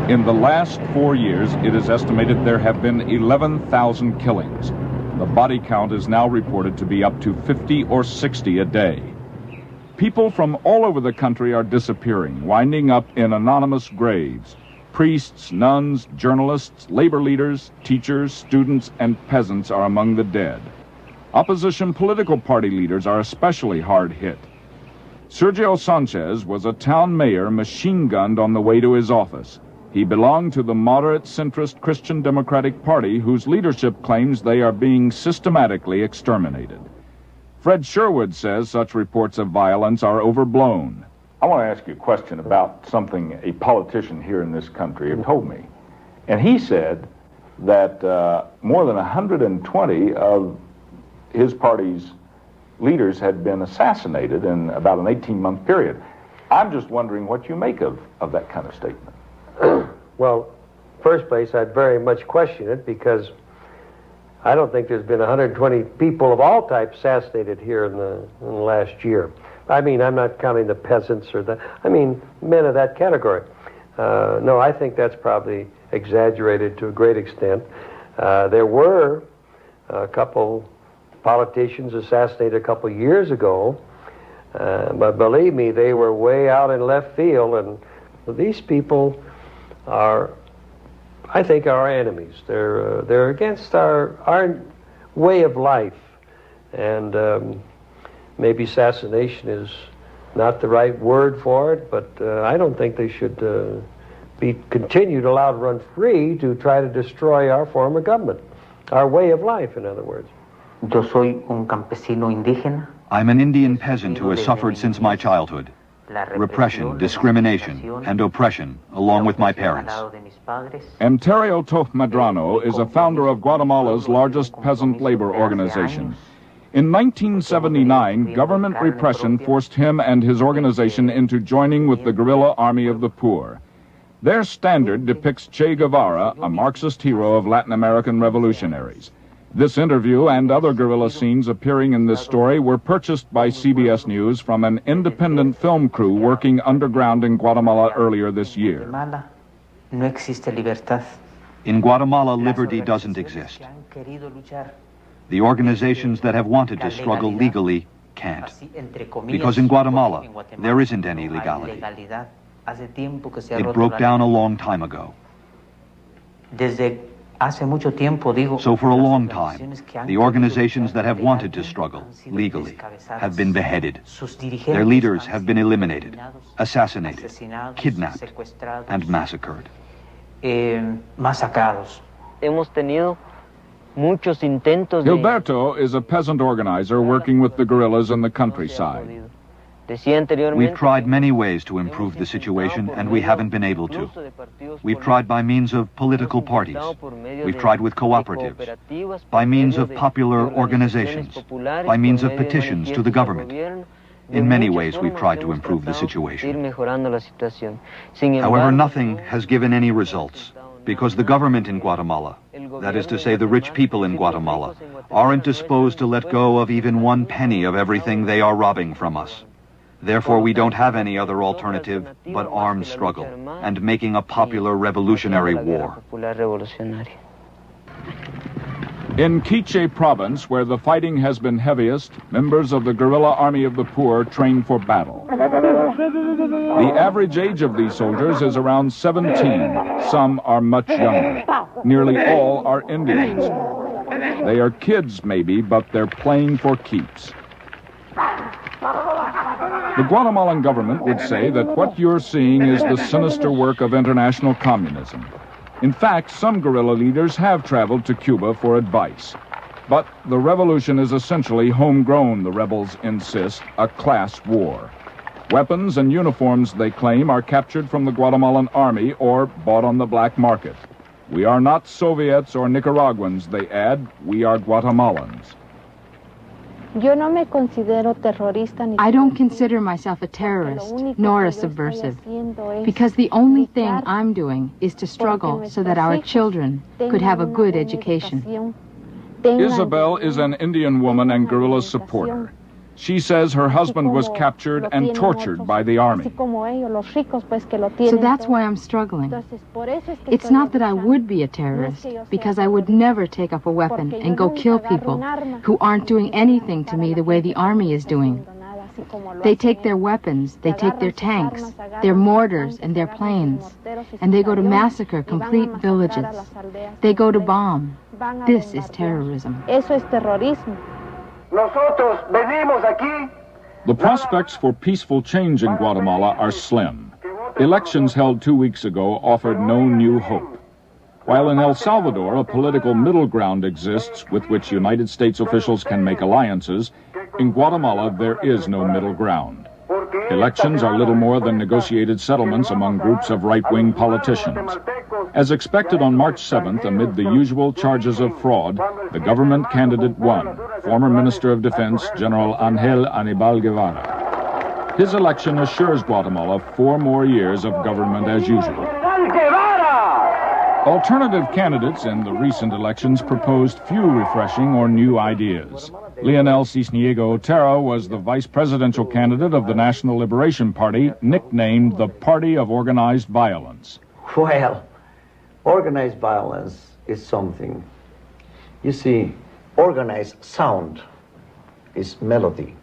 In the last 4 years, it is estimated there have been 11,000 killings. The body count is now reported to be up to 50 or 60 a day. People from all over the country are disappearing, winding up in anonymous graves. Priests, nuns, journalists, labor leaders, teachers, students, and peasants are among the dead. Opposition political party leaders are especially hard hit. Sergio Sanchez was a town mayor machine-gunned on the way to his office. He belonged to the moderate centrist Christian Democratic Party, whose leadership claims they are being systematically exterminated. Fred Sherwood says such reports of violence are overblown. I want to ask you a question about something a politician here in this country had told me. And he said that more than 120 of his party's leaders had been assassinated in about an 18-month period. I'm just wondering what you make of that kind of statement. Well, first place, I'd very much question it because I don't think there's been 120 people of all types assassinated here in the last year. I mean, I'm not counting the peasants or men of that category. No, I think that's probably exaggerated to a great extent. There were a couple politicians assassinated a couple years ago, but believe me, they were way out in left field, and these people are, I think, our enemies. They're against our way of life, and maybe assassination is not the right word for it, but I don't think they should be continued, allowed to run free to try to destroy our form of government, our way of life, in other words. Yo soy un campesino indígena. I'm an Indian peasant who has suffered since my childhood. Repression, discrimination, and oppression, along with my parents. Ontario Tof Medrano is a founder of Guatemala's largest peasant labor organization. In 1979, government repression forced him and his organization into joining with the guerrilla army of the poor. Their standard depicts Che Guevara, a Marxist hero of Latin American revolutionaries. This interview and other guerrilla scenes appearing in this story were purchased by CBS News from an independent film crew working underground in Guatemala earlier this year. No existe libertad. In Guatemala, liberty doesn't exist. The organizations that have wanted to struggle legally can't. Because in Guatemala, there isn't any legality. It broke down a long time ago. So for a long time, the organizations that have wanted to struggle legally have been beheaded. Their leaders have been eliminated, assassinated, kidnapped, and massacred. Gilberto is a peasant organizer working with the guerrillas in the countryside. We've tried many ways to improve the situation, and we haven't been able to. We've tried by means of political parties. We've tried with cooperatives, by means of popular organizations, by means of petitions to the government. In many ways, we've tried to improve the situation. However, nothing has given any results, because the government in Guatemala, that is to say the rich people in Guatemala, aren't disposed to let go of even 1 penny of everything they are robbing from us. Therefore, we don't have any other alternative but armed struggle and making a popular revolutionary war. In Quiche province, where the fighting has been heaviest, members of the guerrilla army of the poor train for battle. The average age of these soldiers is around 17. Some are much younger. Nearly all are Indians. They are kids, maybe, but they're playing for keeps. The Guatemalan government would say that what you're seeing is the sinister work of international communism. In fact, some guerrilla leaders have traveled to Cuba for advice. But the revolution is essentially homegrown, the rebels insist, a class war. Weapons and uniforms, they claim, are captured from the Guatemalan army or bought on the black market. We are not Soviets or Nicaraguans, they add, we are Guatemalans. I don't consider myself a terrorist, nor a subversive, because the only thing I'm doing is to struggle so that our children could have a good education. Isabel is an Indian woman and guerrilla supporter. She says her husband was captured and tortured by the army. So that's why I'm struggling. It's not that I would be a terrorist, because I would never take up a weapon and go kill people who aren't doing anything to me the way the army is doing. They take their weapons, they take their tanks, their mortars and their planes, and they go to massacre complete villages. They go to bomb. This is terrorism. The prospects for peaceful change in Guatemala are slim. Elections held 2 weeks ago offered no new hope. While in El Salvador, a political middle ground exists with which United States officials can make alliances, in Guatemala there is no middle ground. Elections are little more than negotiated settlements among groups of right-wing politicians. As expected on March 7th, amid the usual charges of fraud, the government candidate won, former Minister of Defense General Angel Anibal Guevara. His election assures Guatemala 4 more years of government as usual. Alternative candidates in the recent elections proposed few refreshing or new ideas. Leonel Cisniego Otero was the vice presidential candidate of the National Liberation Party, nicknamed the Party of Organized Violence. Well, organized violence is something. You see, organized sound is melody.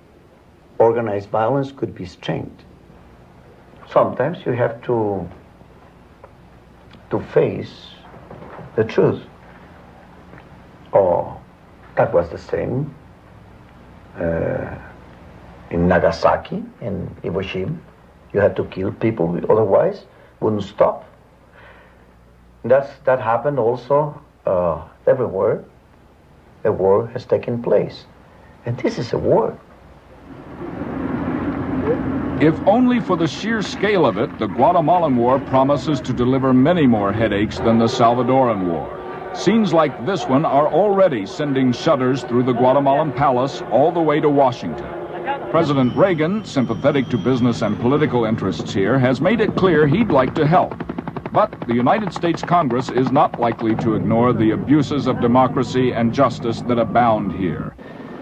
Organized violence could be strength. Sometimes you have to face the truth. Oh, that was the same in Nagasaki and Hiroshima. You had to kill people, otherwise wouldn't stop. That happened also everywhere. A war has taken place. And this is a war. If only for the sheer scale of it, the Guatemalan War promises to deliver many more headaches than the Salvadoran War. Scenes like this one are already sending shudders through the Guatemalan palace all the way to Washington. President Reagan, sympathetic to business and political interests here, has made it clear he'd like to help. But the United States Congress is not likely to ignore the abuses of democracy and justice that abound here.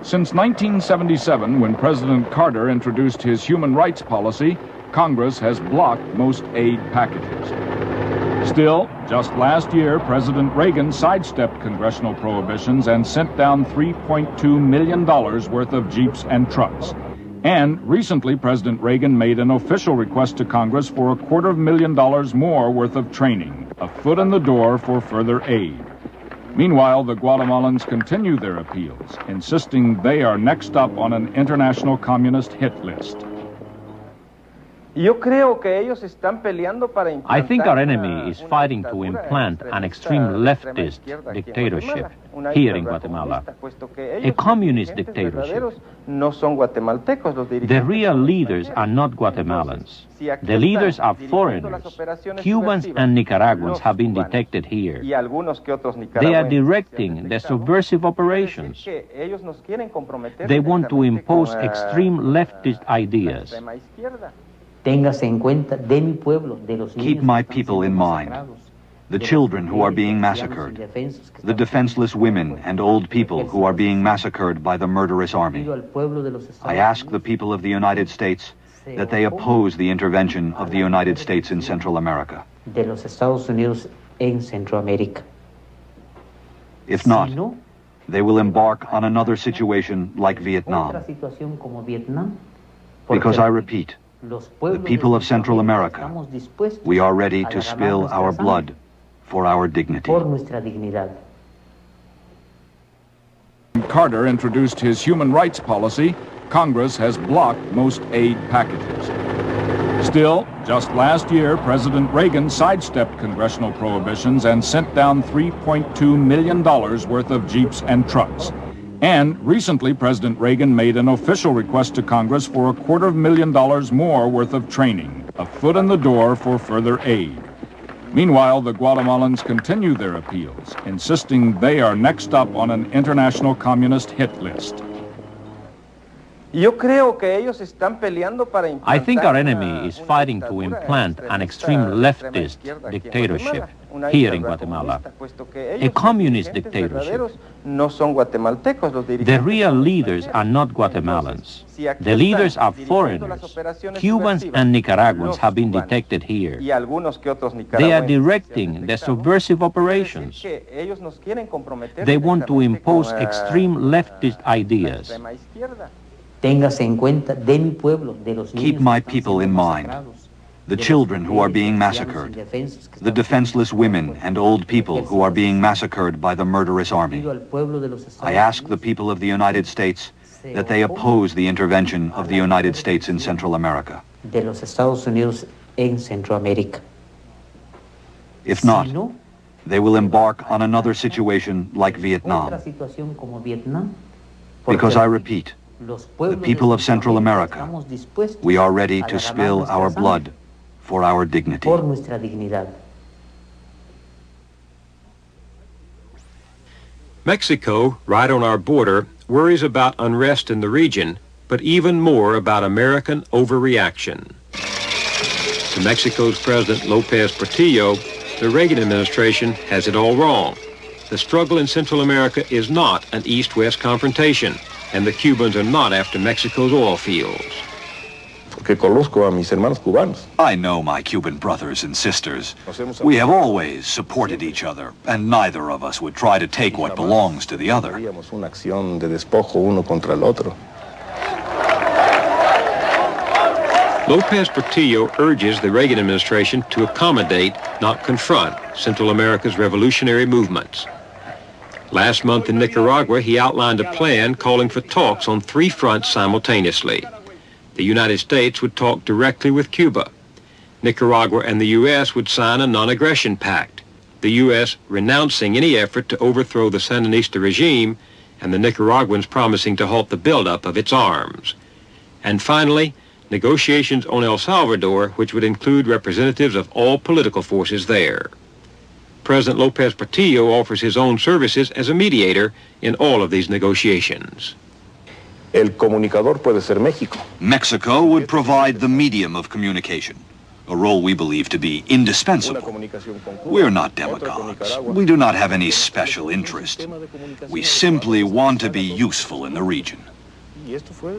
Since 1977, when President Carter introduced his human rights policy, Congress has blocked most aid packages. Still, just last year, President Reagan sidestepped congressional prohibitions and sent down $3.2 million worth of jeeps and trucks. And recently, President Reagan made an official request to Congress for $250,000 more worth of training, a foot in the door for further aid. Meanwhile, the Guatemalans continue their appeals, insisting they are next up on an international communist hit list. I think our enemy is fighting to implant an extreme leftist dictatorship here in Guatemala, a communist dictatorship. The real leaders are not Guatemalans. The leaders are foreigners. Cubans and Nicaraguans have been detected here. They are directing the subversive operations. They want to impose extreme leftist ideas. Keep my people in mind, the children who are being massacred, the defenseless women and old people who are being massacred by the murderous army. I ask the people of the United States that they oppose the intervention of the United States in Central America. If not, they will embark on another situation like Vietnam. Because I repeat, the people of Central America, we are ready to spill our blood for our dignity. Carter introduced his human rights policy, Congress has blocked most aid packages. Still, just last year, President Reagan sidestepped congressional prohibitions and sent down $3.2 million worth of jeeps and trucks. And recently, President Reagan made an official request to Congress for $250,000 more worth of training, a foot in the door for further aid. Meanwhile, the Guatemalans continue their appeals, insisting they are next up on an international communist hit list. I think our enemy is fighting to implant an extreme leftist dictatorship here in Guatemala, a communist dictatorship. The real leaders are not Guatemalans. The leaders are foreigners. Cubans and Nicaraguans have been detected here. They are directing the subversive operations. They want to impose extreme leftist ideas. Keep my people in mind. The children who are being massacred, the defenseless women and old people who are being massacred by the murderous army. I ask the people of the United States that they oppose the intervention of the United States in Central America. If not, they will embark on another situation like Vietnam. Because I repeat, the people of Central America, we are ready to spill our blood for our dignity. Mexico, right on our border, worries about unrest in the region, but even more about American overreaction. To Mexico's President Lopez Portillo, the Reagan administration has it all wrong. The struggle in Central America is not an East-West confrontation, and the Cubans are not after Mexico's oil fields. I know my Cuban brothers and sisters. We have always supported each other, and neither of us would try to take what belongs to the other. Lopez Portillo urges the Reagan administration to accommodate, not confront, Central America's revolutionary movements. Last month in Nicaragua, he outlined a plan calling for talks on 3 fronts simultaneously. The United States would talk directly with Cuba. Nicaragua and the U.S. would sign a non-aggression pact, the U.S. renouncing any effort to overthrow the Sandinista regime, and the Nicaraguans promising to halt the buildup of its arms. And finally, negotiations on El Salvador, which would include representatives of all political forces there. President Lopez Portillo offers his own services as a mediator in all of these negotiations. Mexico would provide the medium of communication, a role we believe to be indispensable. We're not demagogues. We do not have any special interest. We simply want to be useful in the region.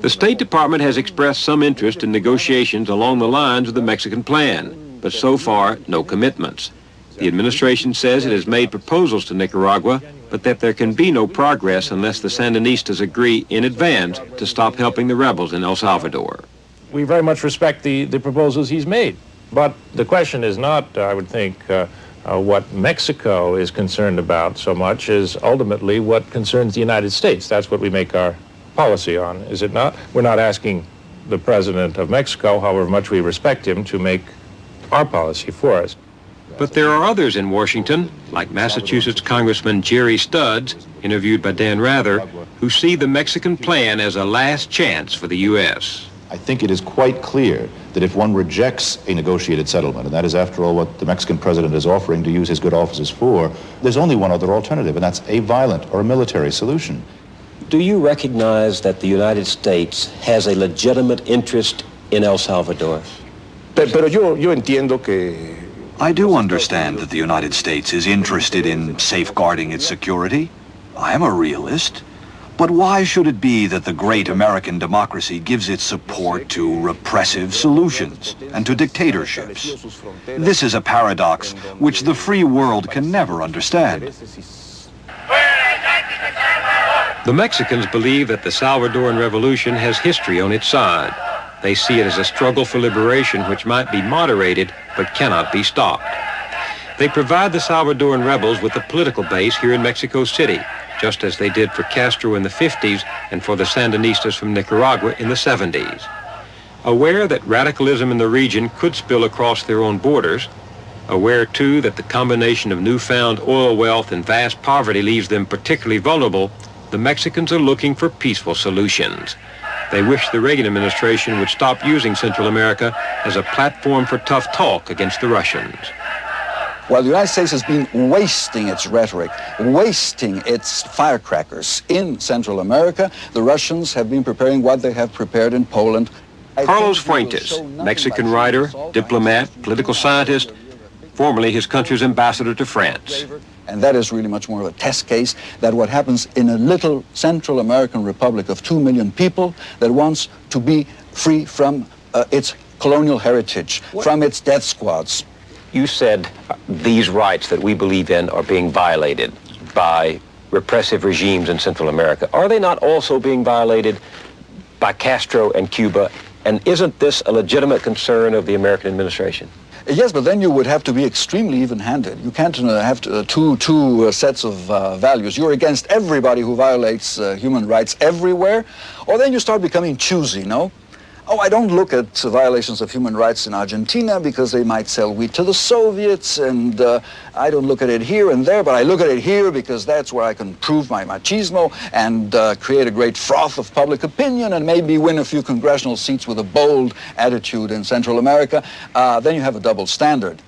The State Department has expressed some interest in negotiations along the lines of the Mexican plan, but so far, no commitments. The administration says it has made proposals to Nicaragua, but that there can be no progress unless the Sandinistas agree in advance to stop helping the rebels in El Salvador. We very much respect the proposals he's made. But the question is not, I would think, what Mexico is concerned about so much as ultimately what concerns the United States. That's what we make our policy on, is it not? We're not asking the president of Mexico, however much we respect him, to make our policy for us. But there are others in Washington, like Massachusetts Congressman Jerry Studs, interviewed by Dan Rather, who see the Mexican plan as a last chance for the U.S. I think it is quite clear that if one rejects a negotiated settlement, and that is, after all, what the Mexican president is offering to use his good offices for, there's only one other alternative, and that's a violent or a military solution. Do you recognize that the United States has a legitimate interest in El Salvador? I do understand that the United States is interested in safeguarding its security. I am a realist. But why should it be that the great American democracy gives its support to repressive solutions and to dictatorships? This is a paradox which the free world can never understand. The Mexicans believe that the Salvadoran Revolution has history on its side. They see it as a struggle for liberation which might be moderated but cannot be stopped. They provide the Salvadoran rebels with a political base here in Mexico City, just as they did for Castro in the 50s and for the Sandinistas from Nicaragua in the 70s. Aware that radicalism in the region could spill across their own borders, aware too that the combination of newfound oil wealth and vast poverty leaves them particularly vulnerable, the Mexicans are looking for peaceful solutions. They wish the Reagan administration would stop using Central America as a platform for tough talk against the Russians. While the United States has been wasting its rhetoric, wasting its firecrackers in Central America, the Russians have been preparing what they have prepared in Poland. Carlos Fuentes, Mexican writer, diplomat, political scientist, formerly his country's ambassador to France. And that is really much more of a test case that what happens in a little Central American republic of 2 million people that wants to be free from its colonial heritage, from its death squads. You said these rights that we believe in are being violated by repressive regimes in Central America. Are they not also being violated by Castro and Cuba? And isn't this a legitimate concern of the American administration? Yes, but then you would have to be extremely even-handed. You can't have two sets of values. You're against everybody who violates human rights everywhere, or then you start becoming choosy, no? Oh, I don't look at violations of human rights in Argentina because they might sell wheat to the Soviets, and I don't look at it here and there, but I look at it here because that's where I can prove my machismo and create a great froth of public opinion and maybe win a few congressional seats with a bold attitude in Central America. Then you have a double standard.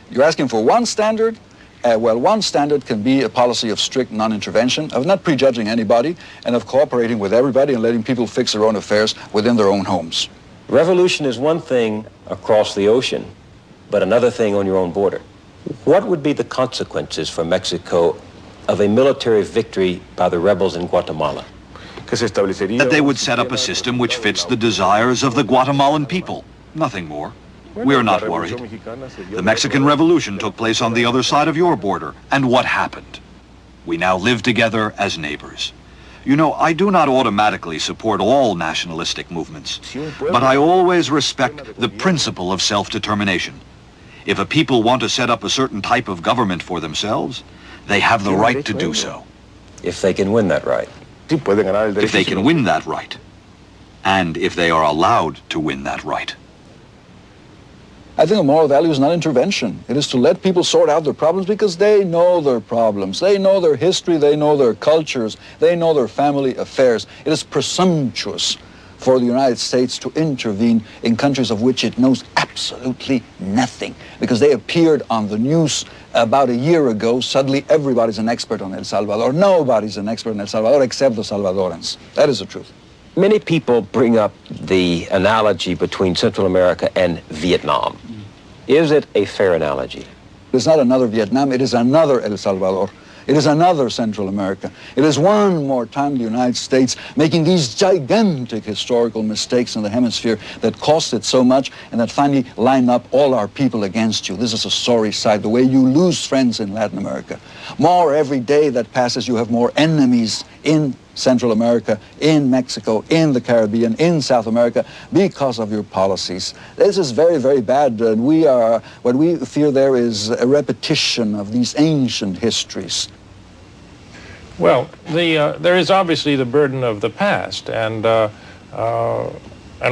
You're asking for one standard. Well, one standard can be a policy of strict non-intervention, of not prejudging anybody, and of cooperating with everybody and letting people fix their own affairs within their own homes. Revolution is one thing across the ocean, but another thing on your own border. What would be the consequences for Mexico of a military victory by the rebels in Guatemala? That they would set up a system which fits the desires of the Guatemalan people, nothing more. We're not worried. The Mexican Revolution took place on the other side of your border, and what happened? We now live together as neighbors. You know, I do not automatically support all nationalistic movements, but I always respect the principle of self-determination. If a people want to set up a certain type of government for themselves, they have the right to do so. If they can win that right. If they can win that right. And if they are allowed to win that right. I think the moral value is not intervention. It is to let people sort out their problems because they know their problems. They know their history, they know their cultures, they know their family affairs. It is presumptuous for the United States to intervene in countries of which it knows absolutely nothing. Because they appeared on the news about a year ago, suddenly everybody's an expert on El Salvador. Nobody's an expert on El Salvador except the Salvadorans. That is the truth. Many people bring up the analogy between Central America and Vietnam. Is it a fair analogy? It's not another Vietnam, it is another El Salvador. It is another Central America. It is one more time the United States making these gigantic historical mistakes in the hemisphere that cost it so much and that finally line up all our people against you. This is a sorry sight, the way you lose friends in Latin America. More every day that passes, you have more enemies in Central America, in Mexico, in the Caribbean, in South America, because of your policies. This is very, very bad. What we fear there is a repetition of these ancient histories. Well, there is obviously the burden of the past, and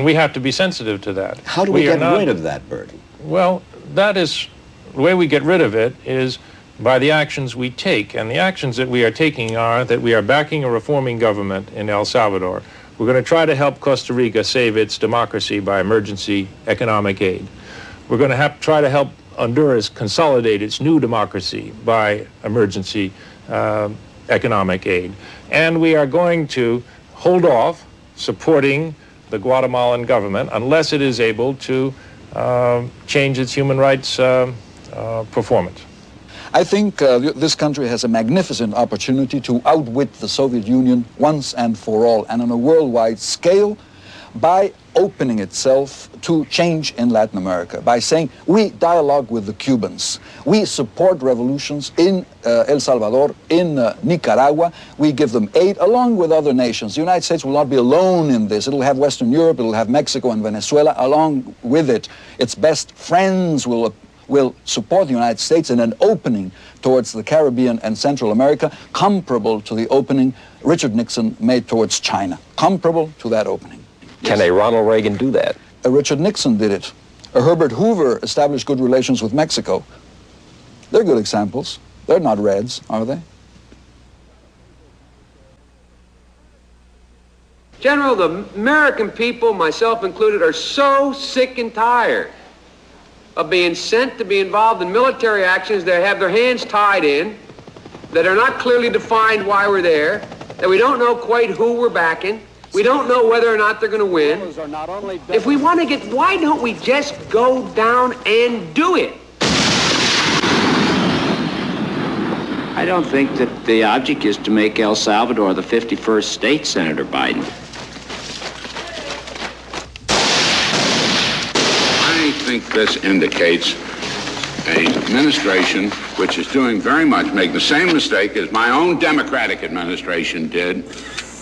we have to be sensitive to that. How do we get rid of that burden? Well, that is, the way we get rid of it is by the actions we take. And the actions that we are taking are that we are backing a reforming government in El Salvador. We're going to try to help Costa Rica save its democracy by emergency economic aid. We're going to try to help Honduras consolidate its new democracy by emergency economic aid. And we are going to hold off supporting the Guatemalan government unless it is able to change its human rights performance. I think this country has a magnificent opportunity to outwit the Soviet Union once and for all, and on a worldwide scale, by opening itself to change in Latin America, by saying we dialogue with the Cubans, we support revolutions in El Salvador, in Nicaragua, we give them aid along with other nations. The United States will not be alone in this. It'll have Western Europe, it'll have Mexico and Venezuela along with it. Its best friends will support the United States in an opening towards the Caribbean and Central America comparable to the opening Richard Nixon made towards China. Comparable to that opening. Can a Ronald Reagan do that? Richard Nixon did it. Herbert Hoover established good relations with Mexico. They're good examples. They're not Reds, are they? General, the American people, myself included, are so sick and tired of being sent to be involved in military actions that have their hands tied in, that are not clearly defined why we're there, that we don't know quite who we're backing, we don't know whether or not they're going to win. If we want to get, why don't we just go down and do it? I don't think that the object is to make El Salvador the 51st state, Senator Biden. I think this indicates an administration which is doing very much, make the same mistake as my own Democratic administration did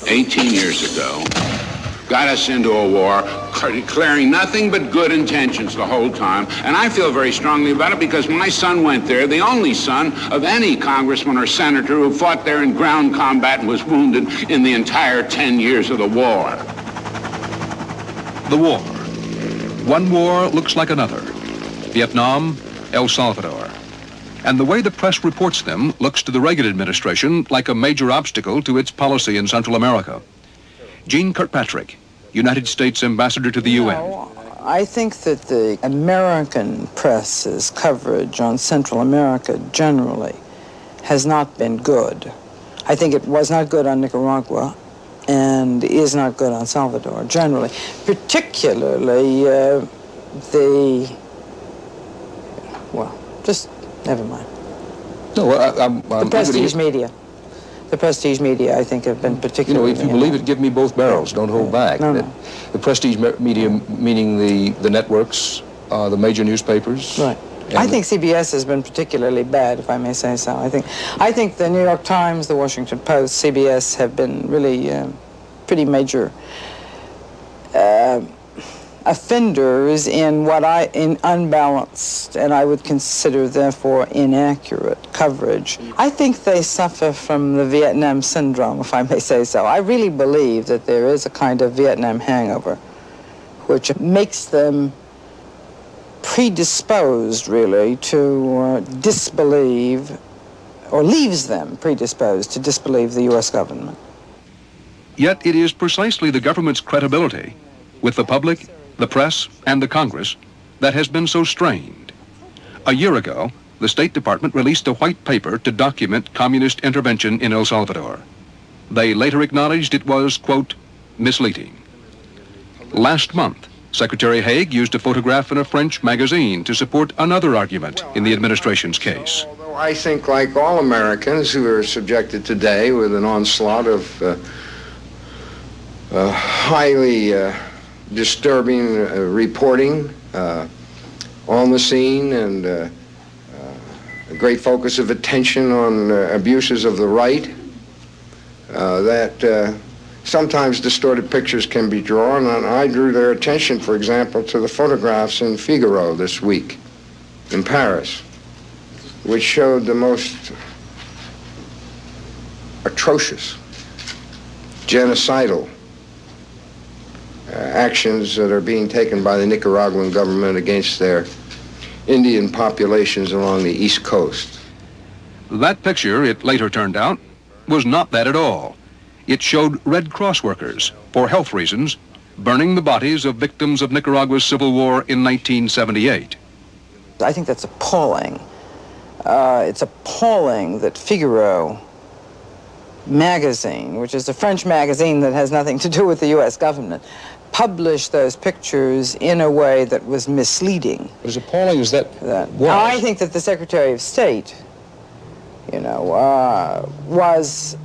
18 years ago. Got us into a war, declaring nothing but good intentions the whole time. And I feel very strongly about it because my son went there, the only son of any congressman or senator who fought there in ground combat and was wounded in the entire 10 years of the war. The war. One war looks like another. Vietnam, El Salvador. And the way the press reports them looks to the Reagan administration like a major obstacle to its policy in Central America. Gene Kirkpatrick, United States Ambassador to the UN. I think that the American press's coverage on Central America generally has not been good. I think it was not good on Nicaragua and is not good on Salvador generally, particularly just never mind. No, I'm the prestige media. The prestige media, I think, have been particularly... if you believe it, give me both barrels. Don't hold back. No. The prestige media, meaning the networks, the major newspapers. Right. I think CBS has been particularly bad, if I may say so. I think the New York Times, the Washington Post, CBS have been really pretty major offenders in in unbalanced, and I would consider therefore inaccurate coverage. I think they suffer from the Vietnam syndrome, if I may say so. I really believe that there is a kind of Vietnam hangover, which makes them predisposed, really, to disbelieve, or leaves them predisposed to disbelieve the U.S. government. Yet it is precisely the government's credibility with the public, the press, and the Congress that has been so strained. A year ago, the State Department released a white paper to document communist intervention in El Salvador. They later acknowledged it was, quote, misleading. Last month, Secretary Haig used a photograph in a French magazine to support another argument in the administration's case. Although I think, like all Americans who are subjected today with an onslaught of highly disturbing reporting on the scene and a great focus of attention on abuses of the right, that sometimes distorted pictures can be drawn, and I drew their attention, for example, to the photographs in Figaro this week in Paris, which showed the most atrocious, genocidal actions that are being taken by the Nicaraguan government against their Indian populations along the East Coast. That picture, it later turned out, was not that at all. It showed Red Cross workers, for health reasons, burning the bodies of victims of Nicaragua's civil war in 1978. I think that's appalling. It's appalling that Figaro magazine, which is a French magazine that has nothing to do with the U.S. government, published those pictures in a way that was misleading. As appalling as that was. Now, I think that the Secretary of State, was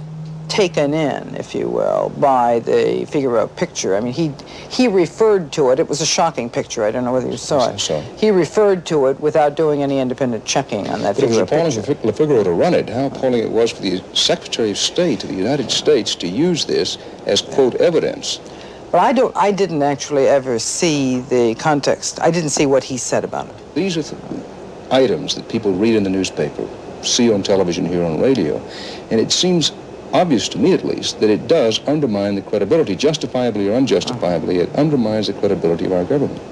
taken in, if you will, by the Figaro picture. I mean, he referred to it. It was a shocking picture. I don't know whether you saw it. He referred to it without doing any independent checking on that Figaro picture. It was appalling for Figaro to run it. How appalling it was for the Secretary of State of the United States to use this as, quote, evidence. But I didn't actually ever see the context. I didn't see what he said about it. These are items that people read in the newspaper, see on television, hear on radio, and it seems obvious to me, at least, that it does undermine the credibility, justifiably or unjustifiably, it undermines the credibility of our government.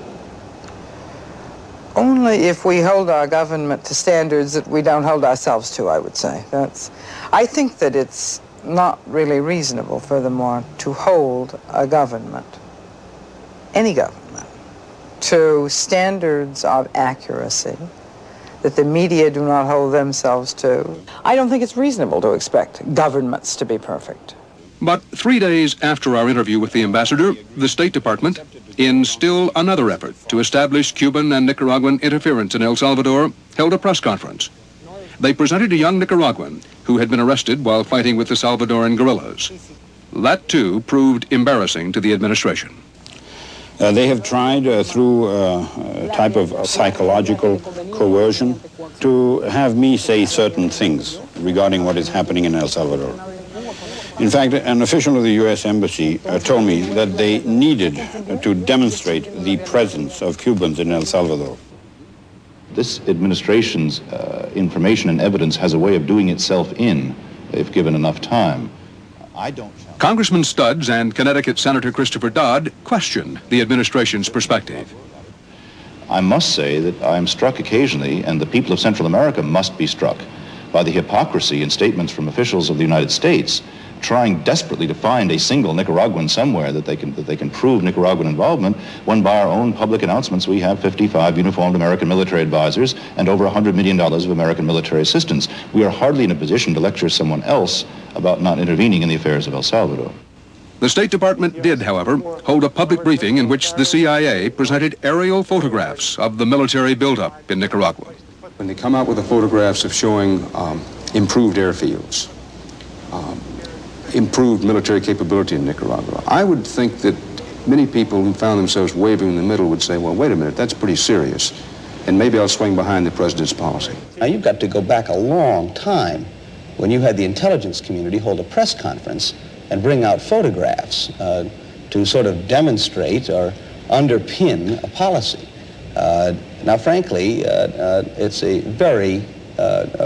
Only if we hold our government to standards that we don't hold ourselves to, I would say. I think that it's not really reasonable, furthermore, to hold a government, any government, to standards of accuracy that the media do not hold themselves to. I don't think it's reasonable to expect governments to be perfect. But 3 days after our interview with the ambassador, the State Department, in still another effort to establish Cuban and Nicaraguan interference in El Salvador, held a press conference. They presented a young Nicaraguan who had been arrested while fighting with the Salvadoran guerrillas. That, too, proved embarrassing to the administration. They have tried through a type of psychological coercion to have me say certain things regarding what is happening in El Salvador. In fact, an official of the U.S. Embassy told me that they needed to demonstrate the presence of Cubans in El Salvador. This administration's information and evidence has a way of doing itself in, if given enough time. Congressman Studs and Connecticut Senator Christopher Dodd questioned the administration's perspective. I must say that I am struck occasionally, and the people of Central America must be struck, by the hypocrisy in statements from officials of the United States trying desperately to find a single Nicaraguan somewhere that they can prove Nicaraguan involvement, when by our own public announcements we have 55 uniformed American military advisors and over $100 million of American military assistance. We are hardly in a position to lecture someone else about not intervening in the affairs of El Salvador. The State Department did, however, hold a public briefing in which the CIA presented aerial photographs of the military buildup in Nicaragua. When they come out with the photographs of showing improved airfields, improved military capability in Nicaragua, I would think that many people who found themselves wavering in the middle would say, well, wait a minute, that's pretty serious, and maybe I'll swing behind the president's policy. Now, you've got to go back a long time when you had the intelligence community hold a press conference and bring out photographs to sort of demonstrate or underpin a policy. Now, frankly, it's a very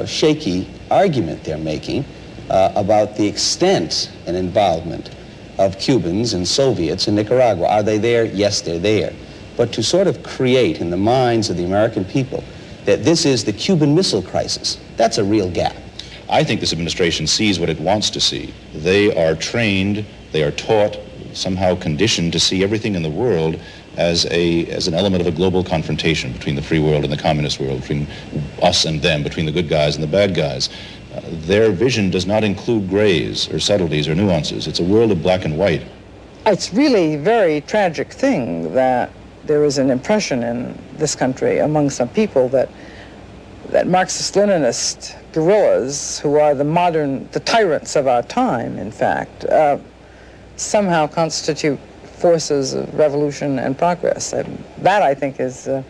shaky argument they're making about the extent and involvement of Cubans and Soviets in Nicaragua. Are they there? Yes, they're there. But to sort of create in the minds of the American people that this is the Cuban Missile Crisis, that's a real gap. I think this administration sees what it wants to see. They are trained, they are taught, somehow conditioned to see everything in the world as an element of a global confrontation between the free world and the communist world, between us and them, between the good guys and the bad guys. Their vision does not include grays or subtleties or nuances. It's a world of black and white. It's really a very tragic thing that there is an impression in this country among some people that Marxist-Leninist guerrillas, who are the tyrants of our time, in fact, somehow constitute forces of revolution and progress. And that, I think, is a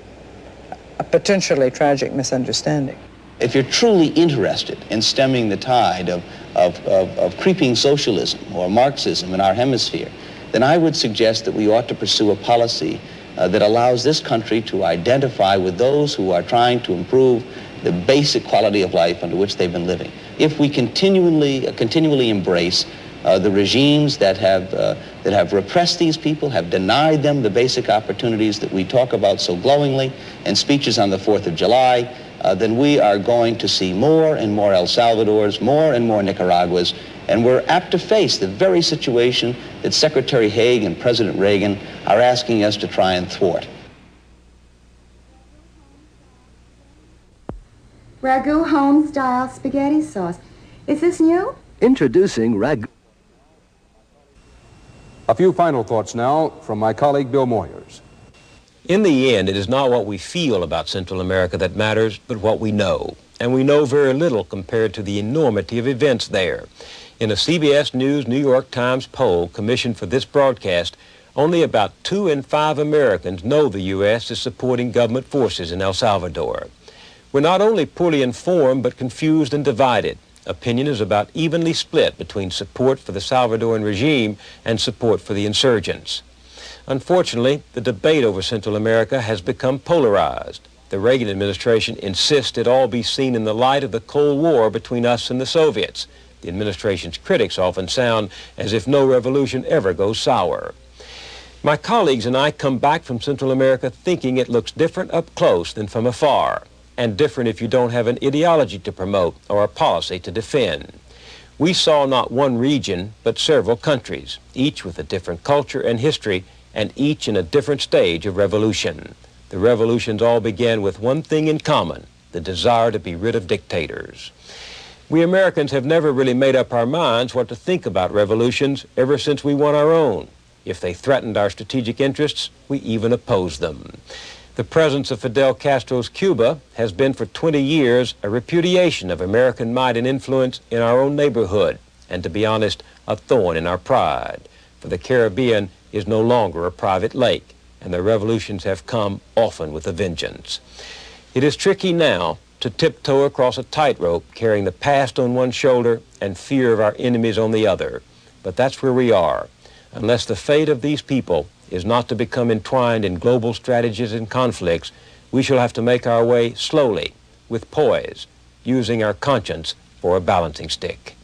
potentially tragic misunderstanding. If you're truly interested in stemming the tide of creeping socialism or Marxism in our hemisphere, then I would suggest that we ought to pursue a policy that allows this country to identify with those who are trying to improve the basic quality of life under which they've been living. If we continually embrace the regimes that have repressed these people, have denied them the basic opportunities that we talk about so glowingly in speeches on the 4th of July, then we are going to see more and more El Salvadors, more and more Nicaraguas, and we're apt to face the very situation that Secretary Haig and President Reagan are asking us to try and thwart. Ragu home-style spaghetti sauce. Is this new? Introducing Ragu. A few final thoughts now from my colleague Bill Moyers. In the end, it is not what we feel about Central America that matters, but what we know. And we know very little compared to the enormity of events there. In a CBS News New York Times poll commissioned for this broadcast, only about 2 in 5 Americans know the U.S. is supporting government forces in El Salvador. We're not only poorly informed, but confused and divided. Opinion is about evenly split between support for the Salvadoran regime and support for the insurgents. Unfortunately, the debate over Central America has become polarized. The Reagan administration insists it all be seen in the light of the Cold War between us and the Soviets. The administration's critics often sound as if no revolution ever goes sour. My colleagues and I come back from Central America thinking it looks different up close than from afar, and different if you don't have an ideology to promote or a policy to defend. We saw not one region, but several countries, each with a different culture and history, and each in a different stage of revolution. The revolutions all began with one thing in common, the desire to be rid of dictators. We Americans have never really made up our minds what to think about revolutions ever since we won our own. If they threatened our strategic interests, we even opposed them. The presence of Fidel Castro's Cuba has been for 20 years a repudiation of American might and influence in our own neighborhood, and to be honest, a thorn in our pride. For the Caribbean is no longer a private lake, and the revolutions have come often with a vengeance. It is tricky now to tiptoe across a tightrope carrying the past on one shoulder and fear of our enemies on the other. But that's where we are. Unless the fate of these people is not to become entwined in global strategies and conflicts, we shall have to make our way slowly, with poise, using our conscience for a balancing stick.